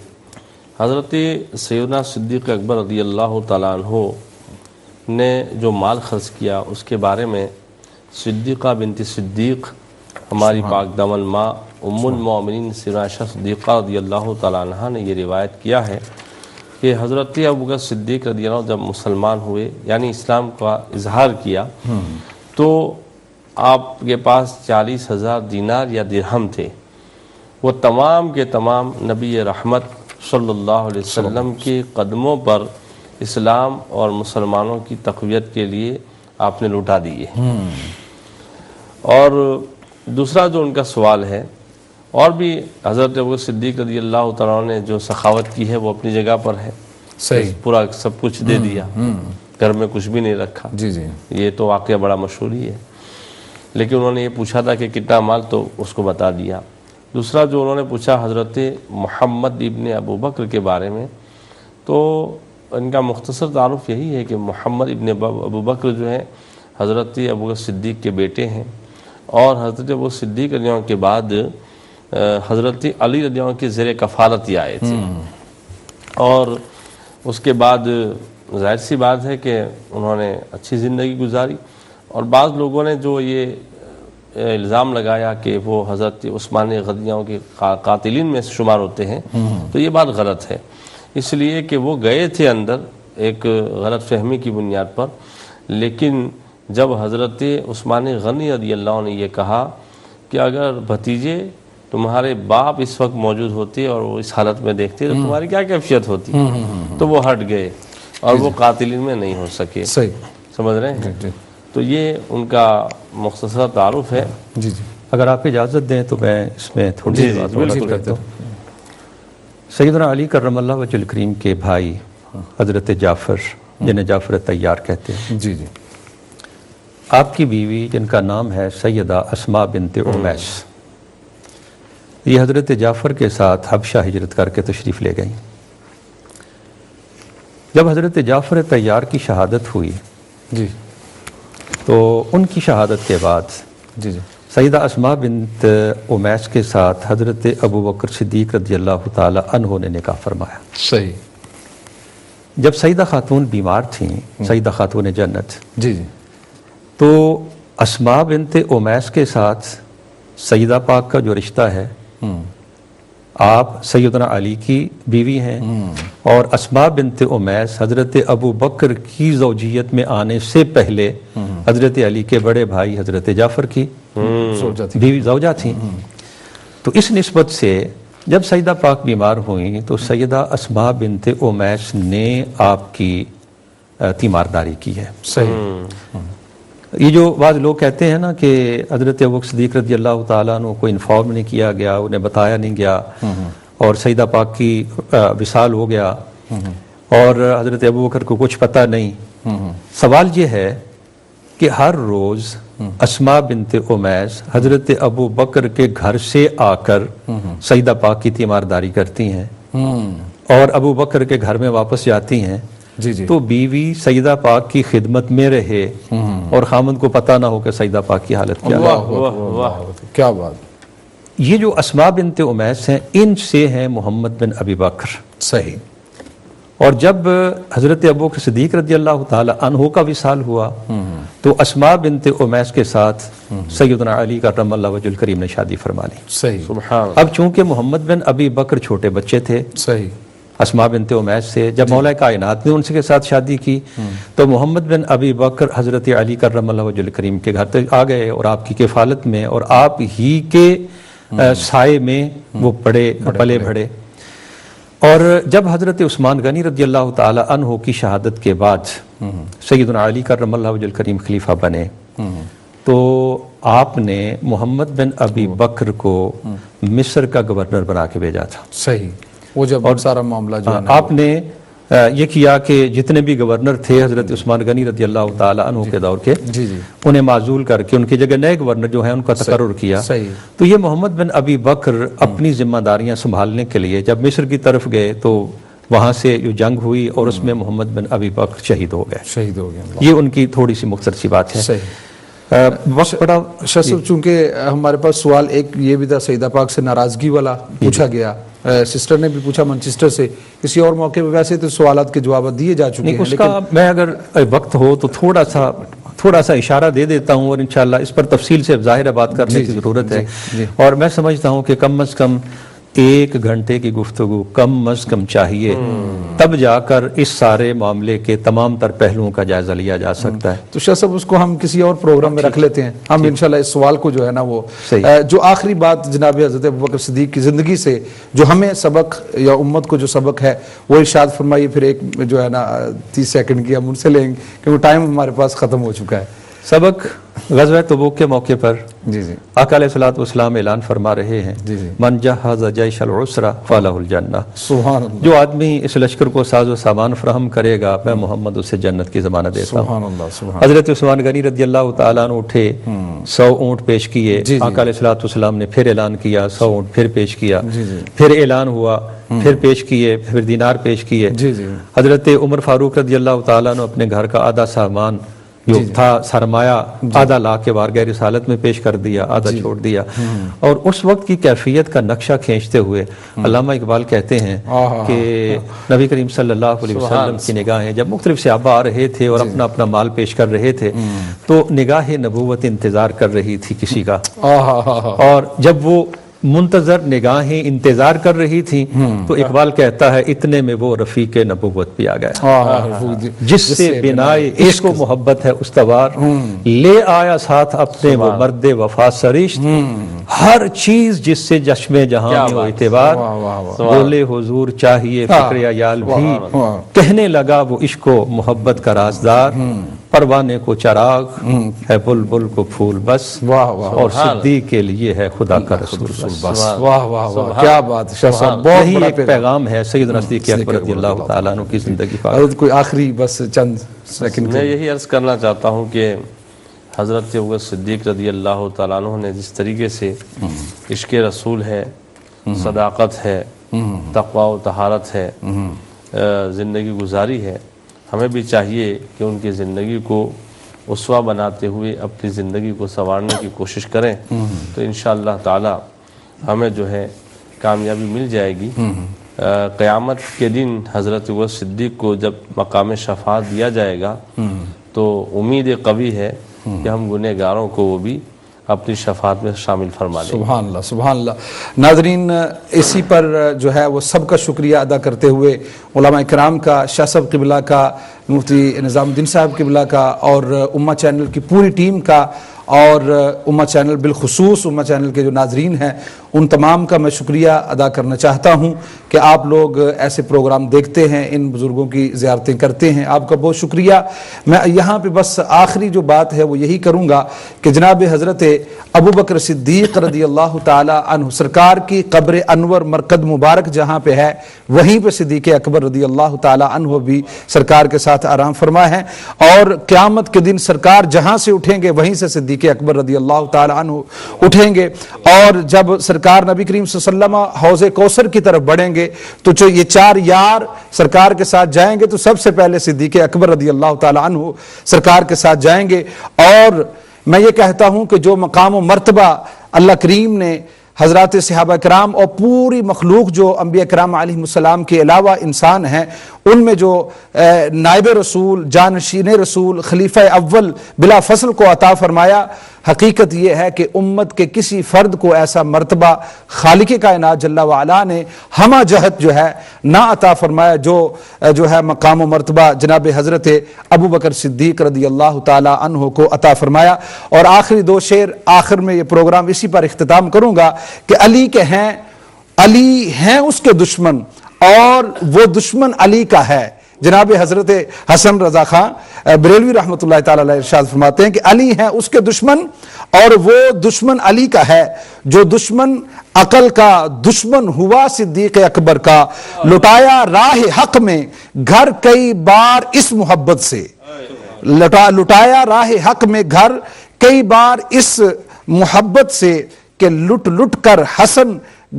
حضرت سیدنا صدیق اکبر رضی اللہ تعالیٰ عنہ نے جو مال خرچ کیا اس کے بارے میں صدیقہ بنت صدیق ہماری پاک دامن ماں ام المومنین سیدنا عائشہ صدیقہ رضی اللہ تعالیٰ عنہ نے یہ روایت کیا ہے کہ حضرت ابو بکر صدیق رضی اللہ عنہ جب مسلمان ہوئے، یعنی اسلام کا اظہار کیا، تو آپ کے پاس 40,000 دینار یا درہم تھے، وہ تمام کے تمام نبی رحمت صلی اللہ علیہ وسلم کے قدموں پر اسلام اور مسلمانوں کی تقویت کے لیے آپ نے لوٹا دیے۔ اور دوسرا جو ان کا سوال ہے، اور بھی حضرت ابو بکر صدیق رضی اللہ تعالیٰ نے جو سخاوت کی ہے وہ اپنی جگہ پر ہے، صحیح، پورا سب کچھ دے دیا، گھر میں کچھ بھی نہیں رکھا، جی جی، یہ تو واقعہ بڑا مشہور ہی ہے، لیکن انہوں نے یہ پوچھا تھا کہ کتنا مال، تو اس کو بتا دیا۔ دوسرا جو انہوں نے پوچھا حضرت محمد ابن ابو بکر کے بارے میں، تو ان کا مختصر تعارف یہی ہے کہ محمد ابن ابو بکر جو ہے حضرت ابو بکر صدیق کے بیٹے ہیں، اور حضرت ابو صدیق رضی اللہ عنہ کے بعد حضرت علی رضی اللہ عنہ کے زیر کفالت ہی آئے تھے، اور اس کے بعد ظاہر سی بات ہے کہ انہوں نے اچھی زندگی گزاری، اور بعض لوگوں نے جو یہ الزام لگایا کہ وہ حضرت عثمان غنیوں کے قاتلین میں شمار ہوتے ہیں، تو یہ بات غلط ہے، اس لیے کہ وہ گئے تھے اندر ایک غلط فہمی کی بنیاد پر، لیکن جب حضرت عثمان غنی رضی اللہ عنہ نے یہ کہا کہ اگر بھتیجے تمہارے باپ اس وقت موجود ہوتے اور وہ اس حالت میں دیکھتے تو تمہاری کیا کیفیت ہوتی، تو وہ ہٹ گئے اور وہ قاتلین میں نہیں ہو سکے، سمجھ رہے ہیں؟ تو یہ ان کا مختصر تعارف ہے۔ جی جی، اگر آپ اجازت دیں تو میں اس میں تھوڑی سی بات کرتا ہوں۔ سیدنا علی کرم اللہ وجہ الکریم کے بھائی حضرت جعفر، جنہیں جعفر طیار کہتے ہیں، جی جی، آپ کی بیوی جن کا نام ہے سیدہ اسماء بنت امیس، یہ حضرت جعفر کے ساتھ حبشہ ہجرت کر کے تشریف لے گئیں۔ جب حضرت جعفر طیار کی شہادت ہوئی جی، تو ان کی شہادت کے بعد جی جی، سیدہ اسماء بنت امیس کے ساتھ حضرت ابو بکر صدیق رضی اللہ تعالی عنہ نے نکاح فرمایا۔ صحیح۔ جب سیدہ خاتون بیمار تھیں، سیدہ خاتون جنت، جی جی، تو اسماء بنت امیس کے ساتھ سیدہ پاک کا جو رشتہ ہے، آپ سیدنا علی کی بیوی ہیں، اور اسماء بنت امیس حضرت ابو بکر کی زوجیت میں آنے سے پہلے حضرت علی کے بڑے بھائی حضرت جعفر کی بیوی زوجہ تھیں۔ تو اس نسبت سے جب سیدہ پاک بیمار ہوئیں تو سیدہ اسماء بنت امیس نے آپ کی تیمارداری کی ہے۔ صحیح۔ یہ جو بعض لوگ کہتے ہیں نا کہ حضرت ابو بکر صدیق رضی اللہ تعالیٰ عنہ کو انفارم نہیں کیا گیا، انہیں بتایا نہیں گیا، اور سیدہ پاک کی وصال ہو گیا اور حضرت ابو بکر کو کچھ پتہ نہیں، سوال یہ ہے کہ ہر روز اسما بنت امیس حضرت ابو بکر کے گھر سے آ کر سیدہ پاک کی تیمارداری کرتی ہیں اور ابو بکر کے گھر میں واپس جاتی ہیں، تو بیوی سیدہ پاک کی خدمت میں رہے اور خامند کو پتہ نہ ہو کہ سیدہ پاک کی حالت کیا ہے۔ کیا بات! یہ جو اسما بنت امیس ہیں، ان سے ہیں محمد بن ابی بکر۔ صحیح۔ اور جب حضرت ابو بکر صدیق رضی اللہ تعالی عنہ کا وصال ہوا تو اسما بنت امیس کے ساتھ سیدنا علی کرم اللہ وجہ الکریم نے شادی فرما لی۔ صحیح۔ سبحان اب چونکہ محمد بن ابی بکر چھوٹے بچے تھے صحیح۔ اسما بنت امیس سے، جب مولا کائنات نے ان کے ساتھ شادی کی تو محمد بن ابی بکر حضرت علی کرم اللہ وجہ الکریم کے گھر تک آ گئے اور آپ کی کفالت میں اور آپ ہی کے سائے میں وہ پلے بڑھے۔ اور جب حضرت عثمان غنی رضی اللہ تعالی عنہ کی شہادت کے بعد سیدنا علی کرم اللہ وجہ الکریم خلیفہ بنے تو آپ نے محمد بن ابی بکر کو مصر کا گورنر بنا کے بھیجا تھا۔ صحیح۔ وہ جب سارا معاملہ جو ہے آپ نے یہ کیا کہ جتنے بھی گورنر تھے حضرت عثمان غنی رضی اللہ تعالی عنہ کے دور کے، انہیں معزول کر کے ان کی جگہ نئے گورنر جو ہیں ان کا تقرر کیا۔ تو یہ محمد بن ابی بکر اپنی ذمہ داریاں سنبھالنے کے لیے جب مصر کی طرف گئے تو وہاں سے جو جنگ ہوئی اور اس میں محمد بن ابی بکر شہید ہو گئے۔ یہ ان کی تھوڑی سی مختصر سی بات ہے۔ وقت بڑا شاہ صاحب، چونکہ ہمارے پاس سوال ایک یہ بھی تھا سیدہ پاک سے ناراضگی والا پوچھا گیا، سسٹر نے بھی پوچھا مانچسٹر سے، کسی اور موقع پہ ویسے تو سوالات کے جوابات دیے جا چکے ہیں، اس کا میں اگر وقت ہو تو تھوڑا سا اشارہ دے دیتا ہوں اور انشاءاللہ اس پر تفصیل سے ظاہر بات کرنے کی ضرورت ہے۔ اور میں سمجھتا ہوں کہ کم از کم 1 گھنٹے کی گفتگو کم از کم چاہیے، تب جا کر اس سارے معاملے کے تمام تر پہلوؤں کا جائزہ لیا جا سکتا ہے۔ تو شاہ صاحب اس کو ہم کسی اور پروگرام میں رکھ لیتے ہیں، ہم انشاءاللہ اس سوال کو جو ہے نا وہ جو آخری بات جناب حضرت ابوبکر صدیق کی زندگی سے جو ہمیں سبق یا امت کو جو سبق ہے وہ ارشاد فرمائیے، پھر ایک جو ہے نا 30 سیکنڈ کی ہم ان سے لیں گے کیونکہ ٹائم ہمارے پاس ختم ہو چکا ہے۔ سبق غزوہ تبوک کے موقع پر آقا علیہ الصلوۃ والسلام اعلان فرما رہے ہیں، من جہز جیش العسرہ فلہ الجنہ، سبحان اللہ، جو آدمی اس لشکر کو ساز و سامان فراہم کرے گا میں محمد اسے جنت کی ضمانت دیتا ہوں۔ حضرت عثمان غنی رضی اللہ تعالیٰ عنہ اٹھے، 100 اونٹ پیش کیے، آقا علیہ الصلوۃ والسلام نے پھر اعلان کیا، 100 اونٹ پھر پیش کیا، پھر اعلان ہوا، پھر پیش کیے، پھر دینار پیش کیے۔ حضرت عمر فاروق رضی اللہ تعالیٰ عنہ اپنے گھر کا آدھا سامان جو تھا سرمایہ آدھا لا کے بارگاہ رسالت میں پیش کر دیا، آدھا چھوڑ دیا۔ اور اس وقت کی کیفیت کا نقشہ کھینچتے ہوئے علامہ اقبال کہتے ہیں کہ نبی کریم صلی اللہ علیہ وسلم کی نگاہیں جب مختلف صحابہ آ رہے تھے اور اپنا اپنا مال پیش کر رہے تھے تو نگاہ نبوت انتظار کر رہی تھی کسی کا، اور جب وہ منتظر نگاہیں انتظار کر رہی تھیں تو اقبال کہتا ہے اتنے میں وہ رفیق نبوت بھی آ گیا، جس سے بنائے عشق و محبت ہے استوار، لے آیا ساتھ اپنے وہ مرد وفا سرشت، ہر چیز جس سے جشم جہاں میں ہو اعتبار، بولے حضور چاہیے فکر عیال بھی، کہنے لگا وہ عشق و محبت کا رازدار، پروانے کو چراغ ہے بلبل کو پھول بس، اور صدیق کے لیے ہے خدا کا رسول بس۔ واہ واہ واہ، کیا بات شاہ صاحب، بہت یہی بڑا ایک پیغام ہے سیدنا صدیق اکبر رضی اللہ تعالیٰ عنہ کی زندگی کا۔ کوئی آخری بس چند سیکنڈ میں یہی عرض کرنا چاہتا ہوں کہ حضرت ابوبکر صدیق رضی اللہ تعالیٰ عنہ نے جس طریقے سے عشق رسول ہے، صداقت ہے، تقوی و طہارت ہے، زندگی گزاری ہے، ہمیں بھی چاہیے کہ ان کی زندگی کو اسوہ بناتے ہوئے اپنی زندگی کو سنوارنے کی کوشش کریں تو انشاءاللہ تعالی ہمیں جو ہے کامیابی مل جائے گی۔ قیامت کے دن حضرت ابوبکر صدیق کو جب مقام شفاعت دیا جائے گا تو امید قوی ہے کہ ہم گنہگاروں کو وہ بھی اپنی شفاعت میں شامل فرما لیں۔ سبحان اللہ سبحان اللہ۔ ناظرین، اسی پر جو ہے وہ سب کا شکریہ ادا کرتے ہوئے علماء کرام کا، شاہ صاحب قبلہ کا، مفتی نظام الدین صاحب قبلہ کا، اور امہ چینل کی پوری ٹیم کا، اور امہ چینل بالخصوص امہ چینل کے جو ناظرین ہیں ان تمام کا میں شکریہ ادا کرنا چاہتا ہوں کہ آپ لوگ ایسے پروگرام دیکھتے ہیں، ان بزرگوں کی زیارتیں کرتے ہیں، آپ کا بہت شکریہ۔ میں یہاں پہ بس آخری جو بات ہے وہ یہی کروں گا کہ جناب حضرت ابوبکر صدیق رضی اللہ تعالی عنہ سرکار کی قبر انور مرکز مبارک جہاں پہ ہے وہیں پہ صدیق اکبر رضی اللہ تعالی عنہ بھی سرکار کے ساتھ ساتھ آرام فرما ہے، اور قیامت کے دن سرکار جہاں سے اٹھیں گے وہیں سے صدیق اکبر رضی اللہ تعالی عنہ اٹھیں گے، اور جب سرکار نبی کریم صلی اللہ علیہ وسلم حوض کوثر کی طرف بڑھیں گے تو جو یہ 4 یار سرکار کے ساتھ جائیں گے تو سب سے پہلے صدیق اکبر رضی اللہ تعالی عنہ سرکار کے ساتھ جائیں گے۔ اور میں یہ کہتا ہوں کہ جو مقام و مرتبہ اللہ کریم نے حضرات صحابہ کرام اور پوری مخلوق جو انبیاء کرام علیہ السلام کے علاوہ انسان ہیں ان میں جو نائب رسول، جانشین رسول، خلیفہ اول بلا فصل کو عطا فرمایا، حقیقت یہ ہے کہ امت کے کسی فرد کو ایسا مرتبہ خالق کائنات جل وعلا نے ہمہ جہت جو ہے نہ عطا فرمایا جو ہے مقام و مرتبہ جناب حضرت ابو بکر صدیق رضی اللہ تعالی عنہ کو عطا فرمایا۔ اور آخری 2 شعر آخر میں یہ پروگرام اسی پر اختتام کروں گا کہ علی ہیں اس کے دشمن اور وہ دشمن علی کا ہے۔ جناب حضرت حسن رضا خان بریلوی رحمۃ اللہ تعالی علیہ ارشاد فرماتے ہیں کہ علی ہیں اس کے دشمن اور وہ دشمن علی کا ہے، جو دشمن عقل کا دشمن ہوا صدیق اکبر کا، لٹایا راہ حق میں گھر کئی بار اس محبت سے، لٹایا راہ حق میں گھر کئی بار اس محبت سے کہ لٹ لٹ کر حسن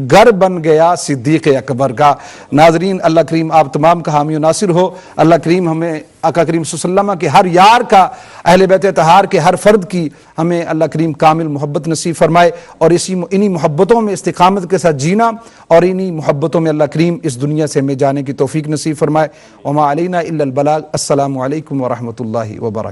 گھر بن گیا صدیق اکبر کا۔ ناظرین، اللہ کریم آپ تمام کا حامی و ناصر ہو۔ اللہ کریم ہمیں آقا کریم صلی اللہ علیہ وسلم کے ہر یار کا، اہل بیت اطہار کے ہر فرد کی ہمیں اللہ کریم کامل محبت نصیب فرمائے، اور انہی محبتوں میں استقامت کے ساتھ جینا، اور انہی محبتوں میں اللہ کریم اس دنیا سے ہمیں جانے کی توفیق نصیب فرمائے۔ وما علینا الا البلاغ۔ السلام علیکم ورحمۃ اللہ وبرکاتہ۔